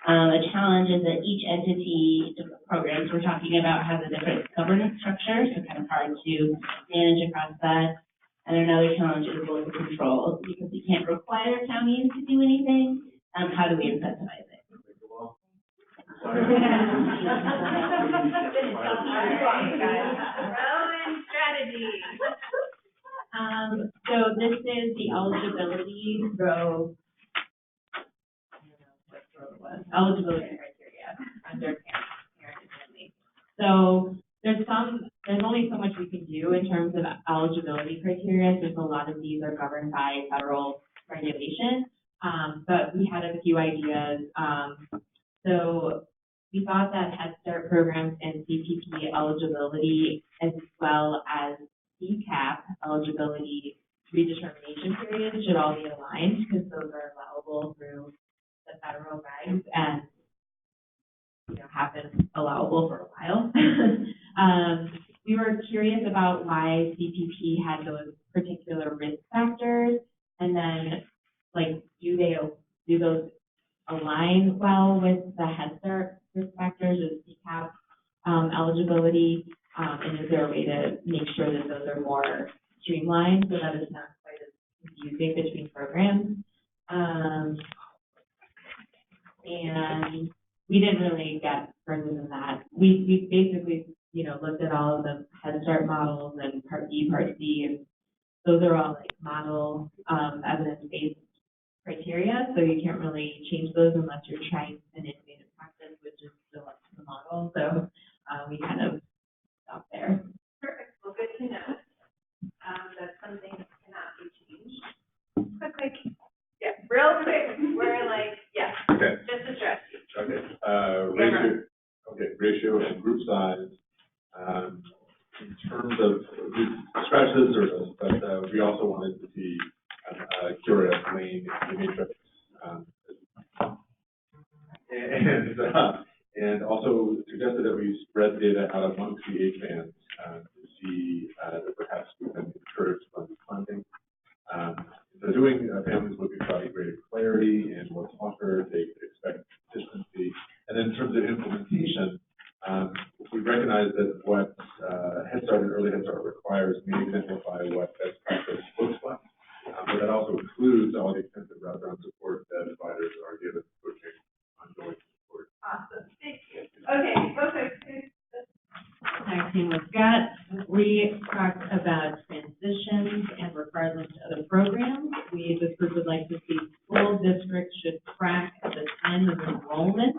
A challenge is that each entity, different programs we're talking about, has a different governance structure, so kind of hard to manage across that. And another challenge is local control, because we can't require counties to do anything. How do we incentivize it? Rowan strategy. So this is the eligibility row. Eligibility criteria under parent and family. So there's only so much we can do in terms of eligibility criteria, since a lot of these are governed by federal regulation. But we had a few ideas. So we thought that Head Start programs and CPP eligibility, as well as CCAP eligibility redetermination periods, should all be aligned, because those are allowable through the federal regs and, have been allowable for a while. We were curious about why CPP had those particular risk factors, and then, do those align well with the Head Start risk factors or CCAP eligibility, and is there a way to make sure that those are more streamlined so that it's not quite as confusing between programs? And we didn't really get further than that. We basically, looked at all of the Head Start models and Part B, Part C, and those are all like model, evidence-based criteria, so you can't really change those unless you're trying an innovative practice, which is still up to the model. So we kind of stopped there. Perfect, well, good to know. That's something that cannot be changed. Quick. Yeah, real quick, we're like, yeah, Okay. just address you. Okay, ratio and group size. In terms of, we scratched this surface, but we also wanted to see Cura, Lane, the matrix, and also suggested that we spread data out amongst the age bands to see that perhaps we can encourage blended funding. So doing families looking for greater clarity and what's offered, they could expect consistency. And then in terms of implementation, we recognize that what Head Start and Early Head Start requires may exemplify what best practice looks like. But that also includes all the extensive wraparound support that providers are given, coaching, ongoing support. Awesome, thank you. Okay, perfect. Our team with Scott, we talked about transitions and requirements to other programs. This group would like to see school districts should track at the time of enrollment.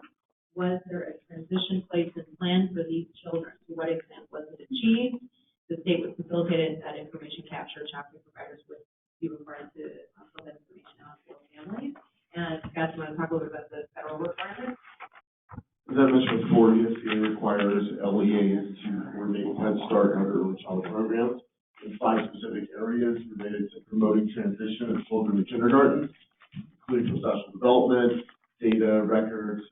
Was there a transition placed in plan for these children? To what extent was it achieved? The state would facilitate that information capture. Child care providers would be required to pull that information out to families. And Scott, do you want to talk a little bit about the federal requirements? As I mentioned before, ESCA requires LEAs to coordinate Head Start and early childhood programs in 5 specific areas related to promoting transition of children in kindergarten, including professional development, data, records,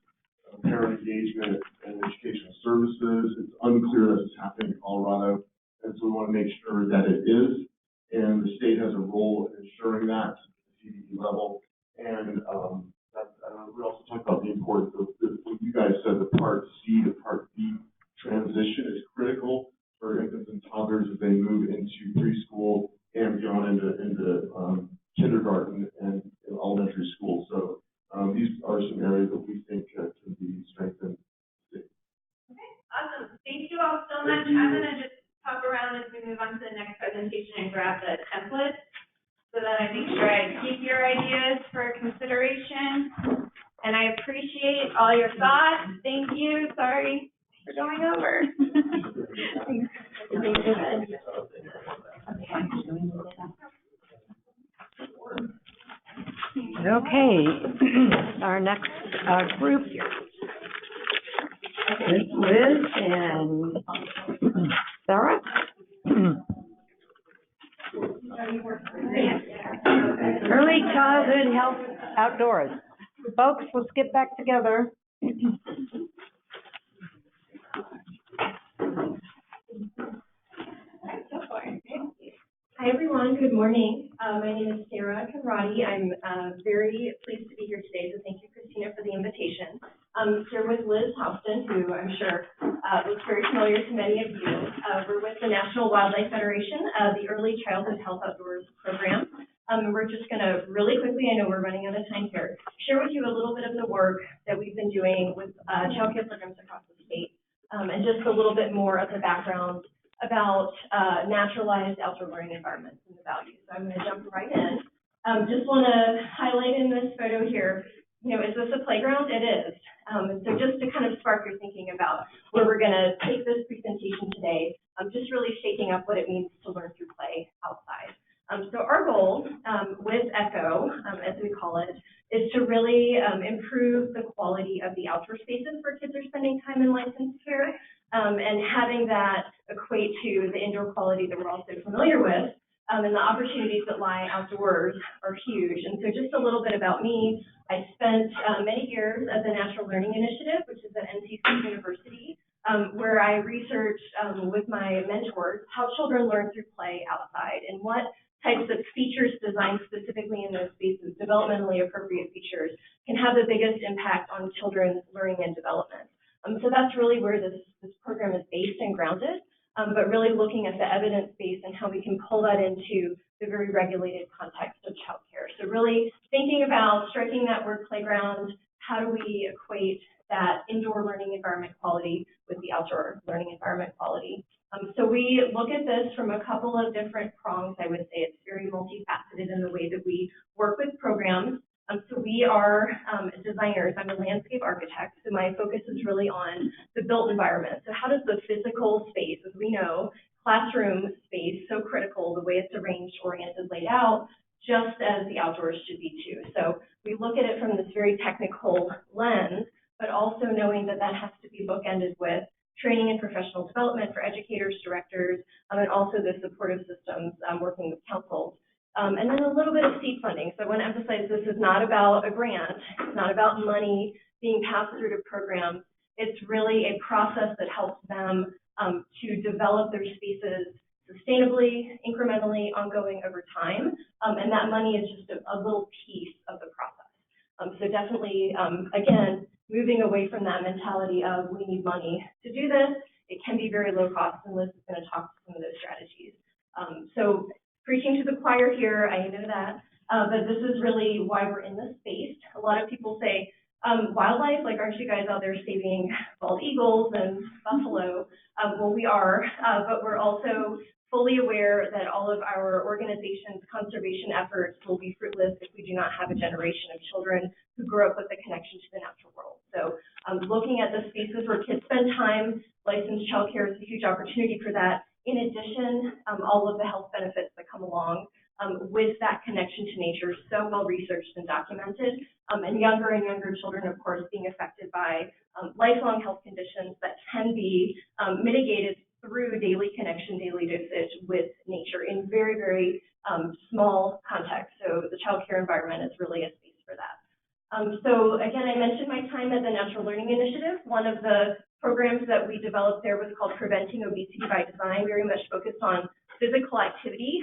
parent engagement, and educational services. It's unclear that it's happening in Colorado, and so we want to make sure that it is. And the state has a role in ensuring that at the CDC level. And we also talked about the importance of what you guys said, the Part C to Part B transition is critical for infants and toddlers as they move into preschool and beyond into kindergarten and elementary school. So these are some areas that we think can be strengthened. Okay, awesome. Thank you all so much. I'm going to just hop around as we move on to the next presentation and grab the template so that I make sure I keep your ideas for consideration. And And I appreciate all your thoughts. Thank you. Sorry for going over. Okay, our next group is Liz and Sarah. Early childhood health outdoors. Folks, we'll skip back together. Hi, everyone. Good morning. My name is Sarah Conradi. I'm very pleased to be here today, so thank you, Christina, for the invitation. I'm here with Liz Houston, who I'm sure looks very familiar to many of you. We're with the National Wildlife Federation, the Early Childhood Health Outdoors program. We're just going to really quickly, I know we're running out of time here, share with you a little bit of the work that we've been doing with child care programs across the state, and just a little bit more of the background about naturalized outdoor learning environments and the values. So I'm going to jump right in. Just want to highlight in this photo here, you know, is this a playground? It is. And so just to kind of spark your thinking about where we're going to take this presentation today, just really shaking up what it means to learn through play outside. So our goal with ECHO, as we call it, is to really improve the quality of the outdoor spaces where kids are spending time in licensed care, and having that equate to the indoor quality that we're also familiar with, and the opportunities that lie outdoors are huge. And so just a little bit about me. I spent many years at the Natural Learning Initiative, which is at NC State University, where I researched with my mentors how children learn through play outside and what types of features designed specifically in those spaces, developmentally appropriate features, can have the biggest impact on children's learning and development. So that's really where this program is based and grounded, but really looking at the evidence base and how we can pull that into the very regulated context of childcare. So really thinking about striking that word playground, how do we equate that indoor learning environment quality with the outdoor learning environment quality? So we look at this from a couple of different prongs. I would say it's very multifaceted in the way that we work with programs. So we are designers. I'm a landscape architect, so my focus is really on the built environment. So how does the physical space, as we know, classroom space, so critical, the way it's arranged, oriented, laid out, just as the outdoors should be too. So we look at it from this very technical lens, but also knowing that that has to be bookended with training and professional development for educators, directors, and also the supportive systems working with councils. And then a little bit of seed funding. So I want to emphasize this is not about a grant. It's not about money being passed through to programs. It's really a process that helps them to develop their spaces sustainably, incrementally, ongoing over time. And that money is just a little piece of the process. So definitely, again, moving away from that mentality of we need money to do this. It can be very low cost, and Liz is going to talk to some of those strategies. So preaching to the choir here, I know that, but this is really why we're in this space. A lot of people say, wildlife, like aren't you guys out there saving bald eagles and buffalo? Well, we are, but we're also fully aware that all of our organization's conservation efforts will be fruitless if we do not have a generation of children who grow up with a connection to the natural world. So looking at the spaces where kids spend time, licensed childcare is a huge opportunity for that. In addition, all of the health benefits that come along with that connection to nature, so well researched and documented, and younger children, of course, being affected by lifelong health conditions that can be mitigated through daily connection, daily dosage with nature in very, very small context. So the child care environment is really a space for that. So again, I mentioned my time at the Natural Learning Initiative. One of the programs that we developed there was called Preventing Obesity by Design, very much focused on physical activity,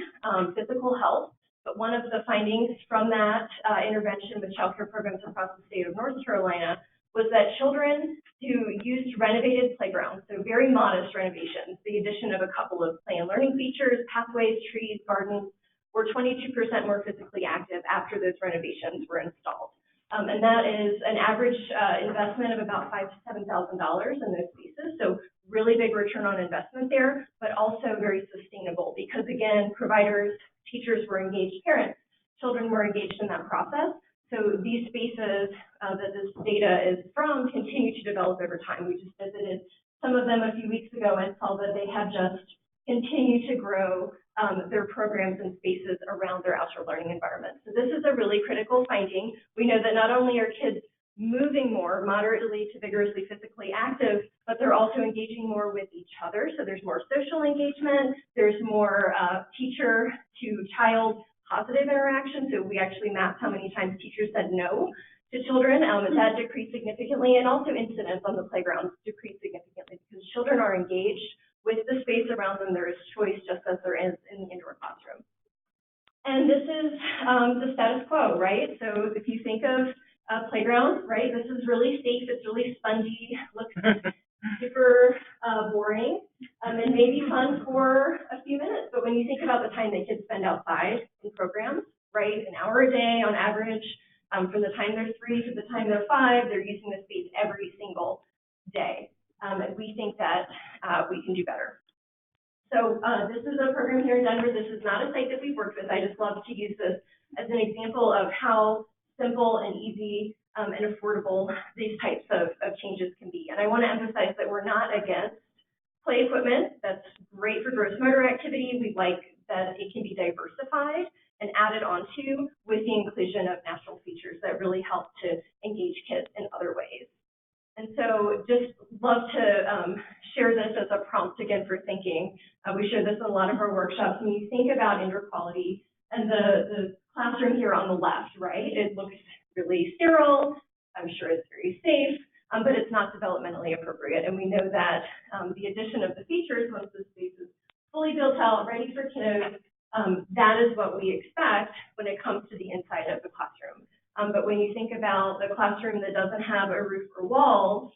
physical health. But one of the findings from that intervention with child care programs across the state of North Carolina was that children who used renovated playgrounds, so very modest renovations, the addition of a couple of play and learning features, pathways, trees, gardens, were 22% more physically active after those renovations were installed. And that is an average investment of about $5,000 to $7,000 in those spaces. So really big return on investment there, but also very sustainable because, again, providers, teachers were engaged, parents, children were engaged in that process. So these spaces that this data is from continue to develop over time. We just visited some of them a few weeks ago and saw that they have just continued to grow their programs and spaces around their outdoor learning environment. So this is a really critical finding. We know that not only are kids moving more, moderately to vigorously physically active, but they're also engaging more with each other. So there's more social engagement, there's more teacher to child positive interaction. So we actually mapped how many times teachers said no to children, and that decreased significantly, and also incidents on the playground decreased significantly because children are engaged with the space around them. There is choice just as there is in the indoor classroom. And this is the status quo, right? So if you think of playgrounds, right, this is really safe, it's really spongy, looks super boring, and maybe fun for a few minutes. But when you think about the time that kids spend outside in programs, right, an hour a day on average, from the time they're 3 to the time they're 5, they're using the space every single day. And we think that we can do better. So this is a program here in Denver. This is not a site that we've worked with. I just love to use this as an example of how simple and easy and affordable these types of changes can be. And I want to emphasize that we're not against play equipment. That's great for gross motor activity. We like that it can be diversified and added onto with the inclusion of natural features that really help to engage kids in other ways. And so just love to share this as a prompt again for thinking. We share this in a lot of our workshops. When you think about indoor quality and the classroom here on the left, right, it looks really sterile. I'm sure it's very safe, but it's not developmentally appropriate. And we know that the addition of the features, once the space is fully built out, ready for kiddos, that is what we expect when it comes to the inside of the classroom. But when you think about the classroom that doesn't have a roof or walls,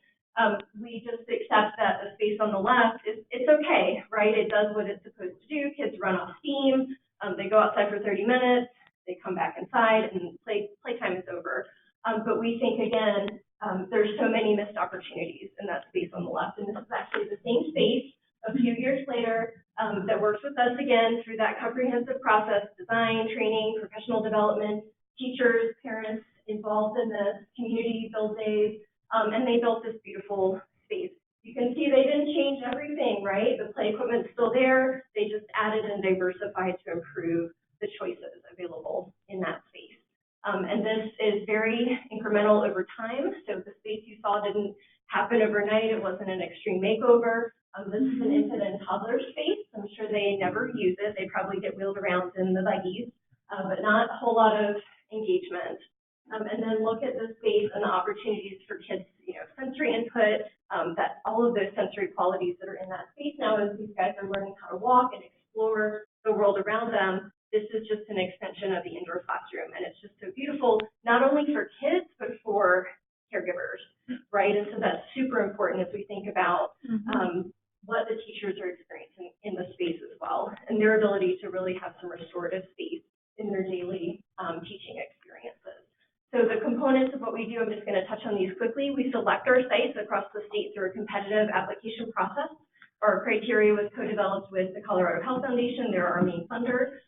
we just accept that the space on the left it's okay, right? It does what it's supposed to do. Kids run off steam. They go outside for 30 minutes. They come back inside, and playtime is over. But we think, again, there's so many missed opportunities in that space on the left. And this is actually the same space a few years later that works with us again through that comprehensive process, design, training, professional development, teachers, parents involved in this, community build days, and they built this beautiful space. You can see they didn't change everything, right? The play equipment's still there. They just added and diversified to improve the choices available in that space. And this is very incremental over time. So the space you saw didn't happen overnight. It wasn't an extreme makeover. This is an infant and toddler space. I'm sure they never use it. They probably get wheeled around in the buggies, but not a whole lot of engagement. And then look at the space and the opportunities for kids, sensory input, that all of those sensory qualities that are in that space now as these guys are learning how to walk and explore the world around them. This is just an extension of the indoor classroom, and it's just so beautiful, not only for kids, but for caregivers, right? And so that's super important as we think about what the teachers are experiencing in the space as well, and their ability to really have some restorative space in their daily teaching experiences. So the components of what we do, I'm just going to touch on these quickly. We select our sites across the state through a competitive application process. Our criteria was co-developed with the Colorado Health Foundation. They're our main funder.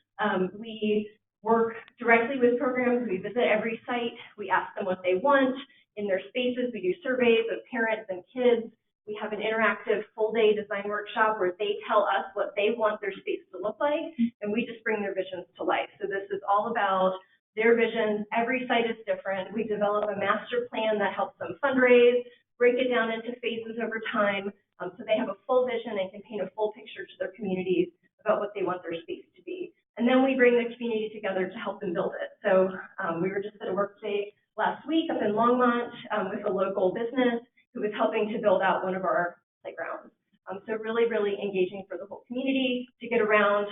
We work directly with programs. We visit every site. We ask them what they want in their spaces. We do surveys of parents and kids. We have an interactive full-day design workshop where they tell us what they want their space to look like, and we just bring their visions to life. So this is all about their visions. Every site is different. We develop a master plan that helps them fundraise, break it down into phases over time, so they have a full vision and can paint a full picture to their communities about what they want their space to be. And then we bring the community together to help them build it. So we were just at a work day last week up in Longmont with a local business who was helping to build out one of our playgrounds. So really, really engaging for the whole community to get around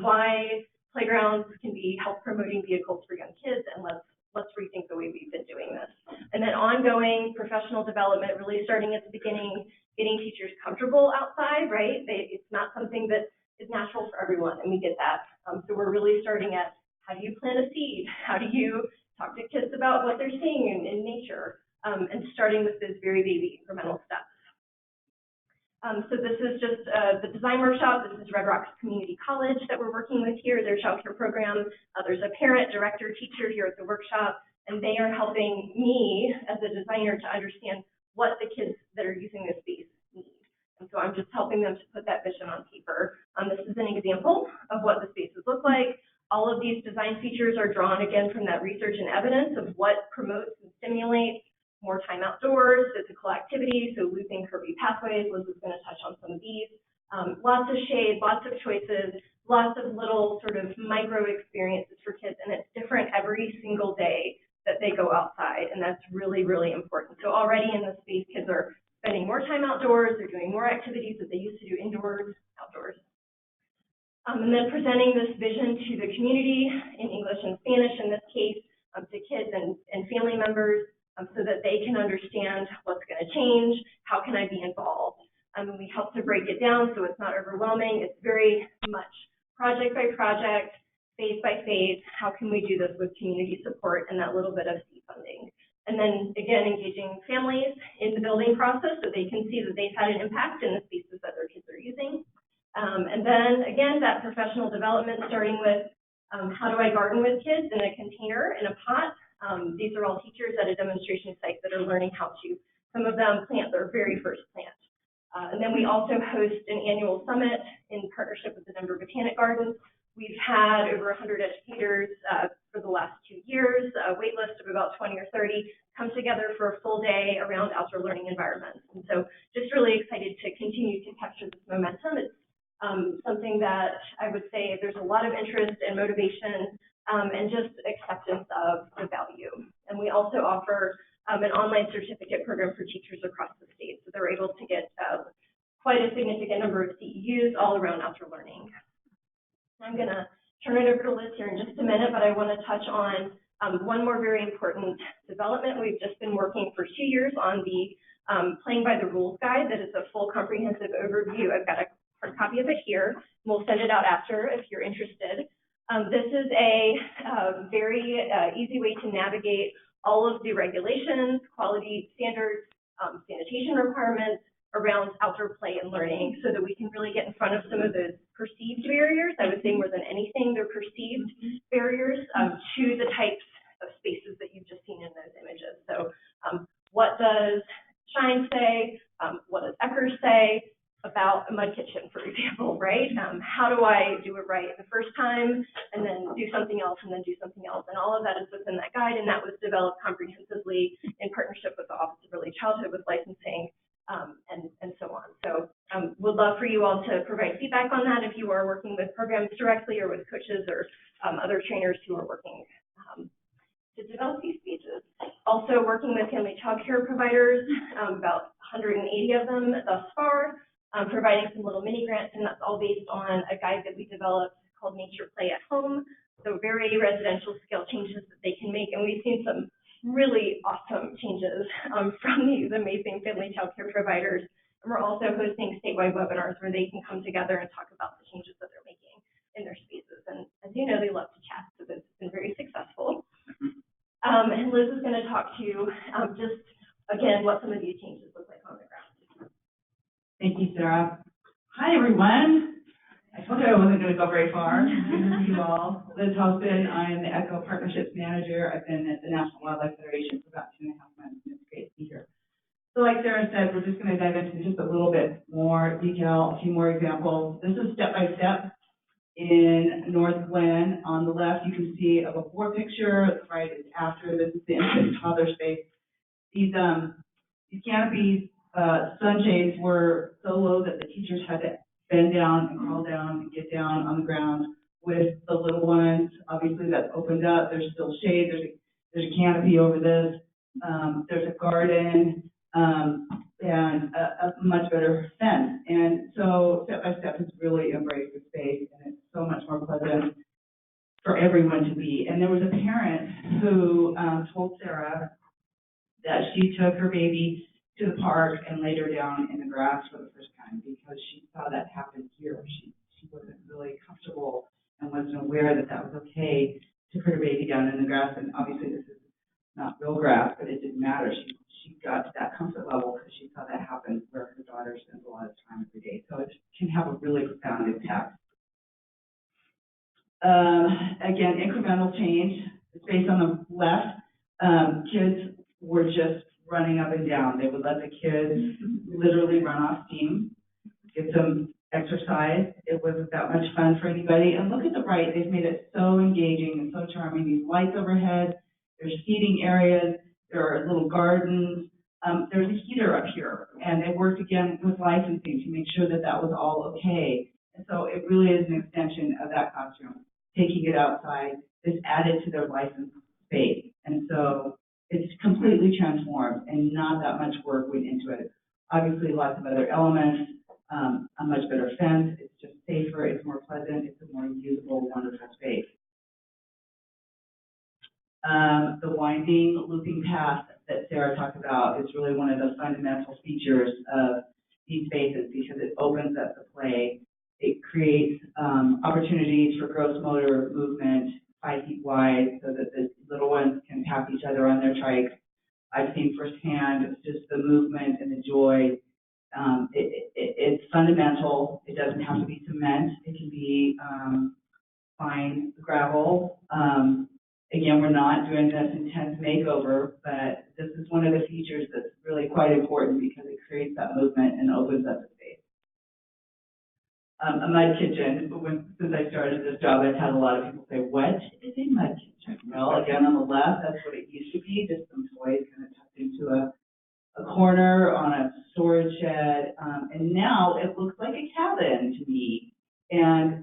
why playgrounds can be health promoting vehicles for young kids, and let's rethink the way we've been doing this. And then ongoing professional development, really starting at the beginning, getting teachers comfortable outside, right? It's not something that is natural for everyone, and we get that. So we're really starting at how do you plant a seed? How do you talk to kids about what they're seeing in nature? And starting with those very baby incremental steps. So this is just the design workshop. This is Red Rocks Community College that we're working with here, their child care program. There's a parent, director, teacher here at the workshop, and they are helping me as a designer to understand what the kids that are using this space need. And so I'm just helping them to put that vision on paper. This is an example of what the spaces look like. All of these design features are drawn again from that research and evidence of what promotes and stimulates more time outdoors, physical activity, so looping curvy pathways. Liz is going to touch on some of these. Lots of shade, lots of choices, lots of little sort of micro experiences for kids, and it's different every single day that they go outside, and that's really, really important. So already in this space, kids are spending more time outdoors, they're doing more activities that they used to do indoors, outdoors. And then presenting this vision to the community in English and Spanish in this case, to kids and family members, so that they can understand what's going to change, how can I be involved. We help to break it down so it's not overwhelming. It's very much project by project, phase by phase. How can we do this with community support and that little bit of seed funding? And then again, engaging families in the building process so they can see that they've had an impact in the spaces that their kids are using. And then again, that professional development starting with how do I garden with kids in a container, in a pot. These are all teachers at a demonstration site that are learning how to, some of them plant their very first plant. And then we also host an annual summit in partnership with the Denver Botanic Gardens. We've had over 100 educators for the last 2 years, a wait list of about 20 or 30, come together for a full day around outdoor learning environments. And so just really excited to continue to capture this momentum. It's something that I would say there's a lot of interest and motivation and just acceptance of the value. And we also offer an online certificate program for teachers across the state. So they're able to get quite a significant number of CEUs all around outdoor learning. I'm going to turn it over to Liz here in just a minute, but I want to touch on one more very important development. We've just been working for 2 years on the Playing by the Rules guide. That is a full comprehensive overview. I've got a hard copy of it here. We'll send it out after if you're interested. This is a very easy way to navigate all of the regulations, quality standards, sanitation requirements around outdoor play and learning so that we can really get in front of some of those perceived barriers. I would say more than anything, they're perceived barriers to the types of spaces that you've just seen in those images. So what does Shine say? What does Eckers say about a mud kitchen, for example, right? How do I do it right the first time and then do something else and then do something else? And all of that is within that guide, and that was developed comprehensively in partnership with the Office of Early Childhood with licensing and so on. So would love for you all to provide feedback on that if you are working with programs directly or with coaches or other trainers who are working to develop these spaces. Also working with family child care providers, about 180 of them thus far, providing some little mini grants, and that's all based on a guide that we developed called Nature Play at Home. So very residential scale changes that they can make, and we've seen some really awesome changes from these amazing family child care providers. And we're also hosting statewide webinars where they can come together and talk about the changes that they're making in their spaces. And as you know, they love to chat, so this has been very successful. And Liz is going to talk to you just, again, what some of these changes look like on the ground. Thank you, Sarah. Hi, everyone. I told you I wasn't going to go very far. Good to see you all. Liz Houston, I'm the ECHO Partnerships Manager. I've been at the National Wildlife Federation for about 2.5 months, and it's great to be here. So like Sarah said, we're just going to dive into just a little bit more detail, a few more examples. This is step by step in North Glen. On the left, you can see a before picture. The right is after. This is the infant toddler space. These canopies, sunshades were so low that the teachers had to bend down and crawl down and get down on the ground with the little ones. Obviously, that's opened up. There's still shade. There's a canopy over this. There's a garden and a much better fence. And so step by step has really embraced the space, and it's so much more pleasant for everyone to be. And there was a parent who told Sarah that she took her baby to the park and laid her down in the grass for the first time because she saw that happen here. She wasn't really comfortable and wasn't aware that that was okay to put her baby down in the grass. And obviously this is not real grass, but it didn't matter. She got to that comfort level because she saw that happen where her daughter spends a lot of time every day. So it can have a really profound impact. Again, incremental change. The space on the left kids were just running up and down. They would let the kids literally run off steam, get some exercise. It wasn't that much fun for anybody. And look at the right, they've made it so engaging and so charming. These lights overhead, there's seating areas, there are little gardens. There's a heater up here, and they worked again with licensing to make sure that that was all okay. And so it really is an extension of that classroom, taking it outside. This added to their license space. And so it's completely transformed, and not that much work went into it. Obviously, lots of other elements, a much better fence. It's just safer, it's more pleasant, it's a more usable, wonderful space. The winding, looping path that Sarah talked about is really one of the fundamental features of these spaces because it opens up the play. It creates opportunities for gross motor movement 5 feet wide so that the little ones can tap each other on their trikes. I've seen firsthand just the movement and the joy. It's fundamental. It doesn't have to be cement. It can be fine gravel. Again, we're not doing this intense makeover, but this is one of the features that's really quite important because it creates that movement and opens up the space. A mud kitchen, since I started this job, I've had a lot of people say, what is a mud kitchen? Well, again, on the left, that's what it used to be, just some toys kind of tucked into a corner on a storage shed, and now it looks like a cabin to me. And,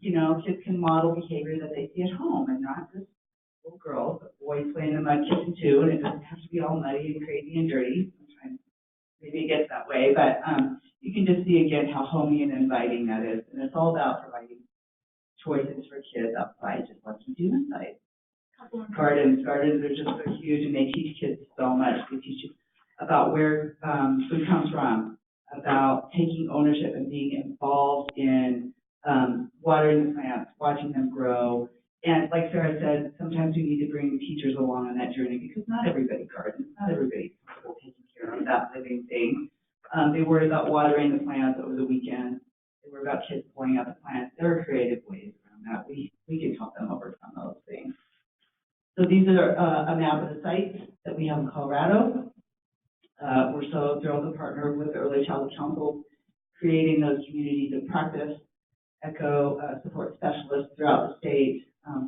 you know, kids can model behavior that they see at home and not just little girls, but boys play in the mud kitchen too, and it doesn't have to be all muddy and crazy and dirty. Sometimes maybe it gets that way, but you can just see again how homey and inviting that is. And it's all about providing choices for kids outside, just like you do inside. Gardens are just so huge, and they teach kids so much. They teach you about where food comes from, about taking ownership and being involved in watering the plants, watching them grow. And like Sarah said, sometimes we need to bring the teachers along on that journey because not everybody gardens, not everybody's taking care of that living thing. They worry about watering the plants over the weekend. They worry about kids pulling out the plants. There are creative ways around that. We can help them overcome those things. So these are a map of the sites that we have in Colorado. We're so thrilled to partner with the Early Childhood Council, creating those communities of practice, ECHO support specialists throughout the state.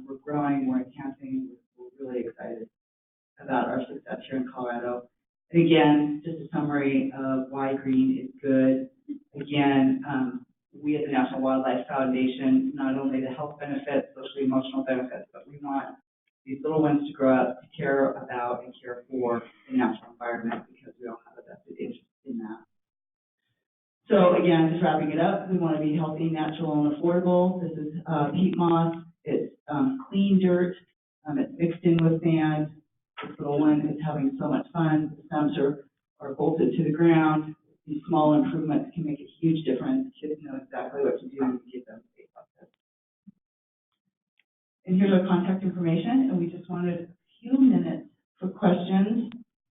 We're growing, we're enhancing, we're really excited about our success here in Colorado. And again, just a summary of why green is good. Again, we at the National Wildlife Foundation, not only the health benefits, social emotional benefits, but we want these little ones to grow up to care about and care for the natural environment because we all have a vested interest in that. So again, just wrapping it up, we want to be healthy, natural, and affordable. This is peat moss. It's clean dirt. It's mixed in with sand. This little one is having so much fun. The stems are bolted to the ground. These small improvements can make a huge difference. Kids know exactly what to do to give them space like this. And here's our contact information, and we just wanted a few minutes for questions.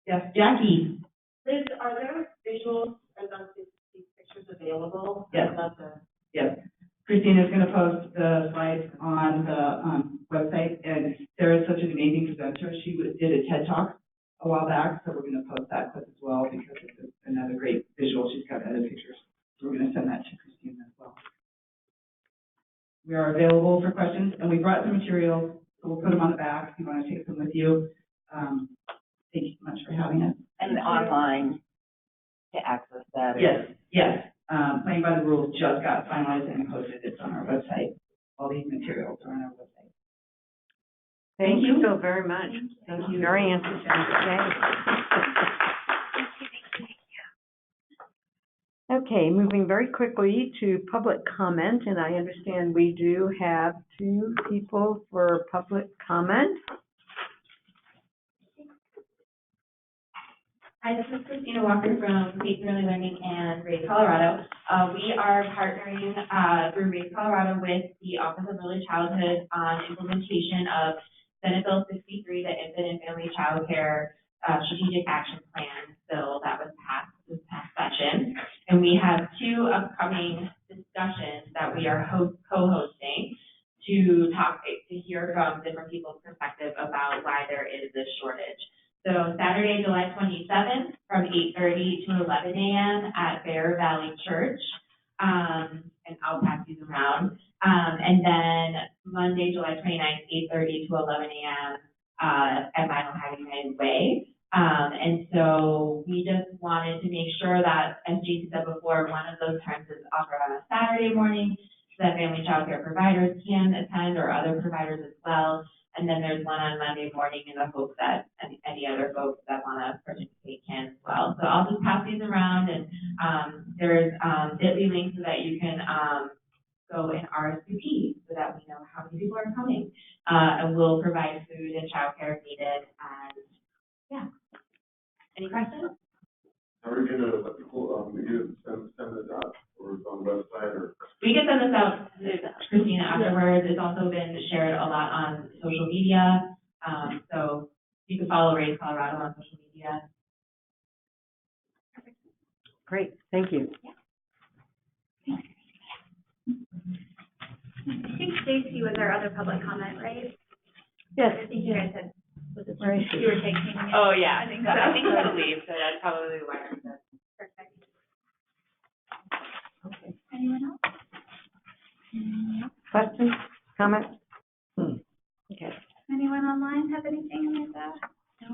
Yes, Jackie? Liz, are there visuals or these pictures available? Yes. Yes. Christina's going to post the slides on the website, and Sarah's such an amazing presenter. She did a TED Talk a while back, so we're going to post that clip as well because it's another great visual. She's got other pictures, so we're going to send that to Christina as well. We are available for questions, and we brought some materials, so we'll put them on the back if you want to take them with you. Thank you so much for having us. And online to access that. Yes, yes. Playing by the Rules just got finalized and posted. It's on our website. All these materials are on our website. Thank you so very much. Thank you. Very interesting today. Okay, moving very quickly to public comment, and I understand we do have 2 people for public comment. Hi, this is Christina Walker from Faith and Early Learning and Raise Colorado. We are partnering through Raise Colorado with the Office of Early Childhood on implementation of Senate Bill 63, the Infant and Family Child Care Strategic Action Plan bill that was passed this past session. And we have 2 upcoming discussions that we are co-hosting to hear from different people's perspective about why there is this shortage. So Saturday, July 27th, from 8:30 to 11 a.m. at Bear Valley Church. And I'll pass these around. And then Monday, July 29th, 8:30 to 11 a.m. At Mile High United Way. And so we just wanted to make sure that, as Jason said before, one of those times is offered on a Saturday morning so that family child care providers can attend, or other providers as well. And then there's one on Monday morning in the hope that any other folks that want to participate can as well. So I'll just pass these around, and there's bit.ly links so that you can go and RSVP so that we know how many people are coming. And we'll provide food and childcare if needed. And yeah. Any questions? Are we gonna let people, send this out, or it's on the website, or? We can send this out to Christina afterwards. It's also been shared a lot on social media. So you can follow Raise Colorado on social media. Great, thank you. I think Stacy was our other public comment, right? Yes. I think you guys had, Where is she? you were taking it. Oh, yeah. I think So so. I think I'm gonna leave, so that's probably why I'm there. Perfect. Okay. Anyone else? Questions, comments? Okay. Anyone online have anything like that? No?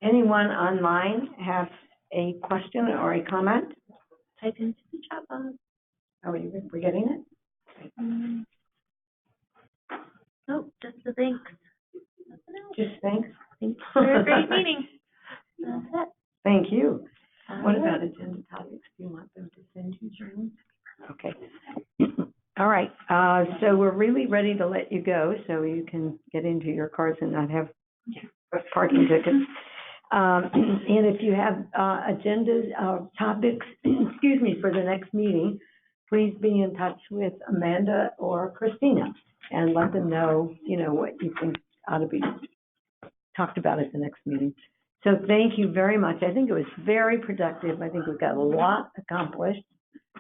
Anyone online have a question or a comment? Type into the chat box. Are we getting it? Nope, just the thanks. Just thanks. Thanks for a great meeting. That's it. Thank you. What about agenda topics? Do you want them to send you through? Okay. All right, so we're really ready to let you go so you can get into your cars and not have parking tickets. And if you have agendas, topics, excuse me, for the next meeting, please be in touch with Amanda or Christina and let them know, what you think ought to be talked about at the next meeting. So thank you very much. I think it was very productive. I think we got a lot accomplished,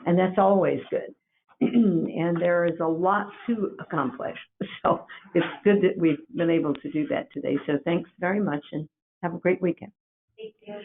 and that's always good. And there is a lot to accomplish. So it's good that we've been able to do that today. So thanks very much, and have a great weekend. Thank you.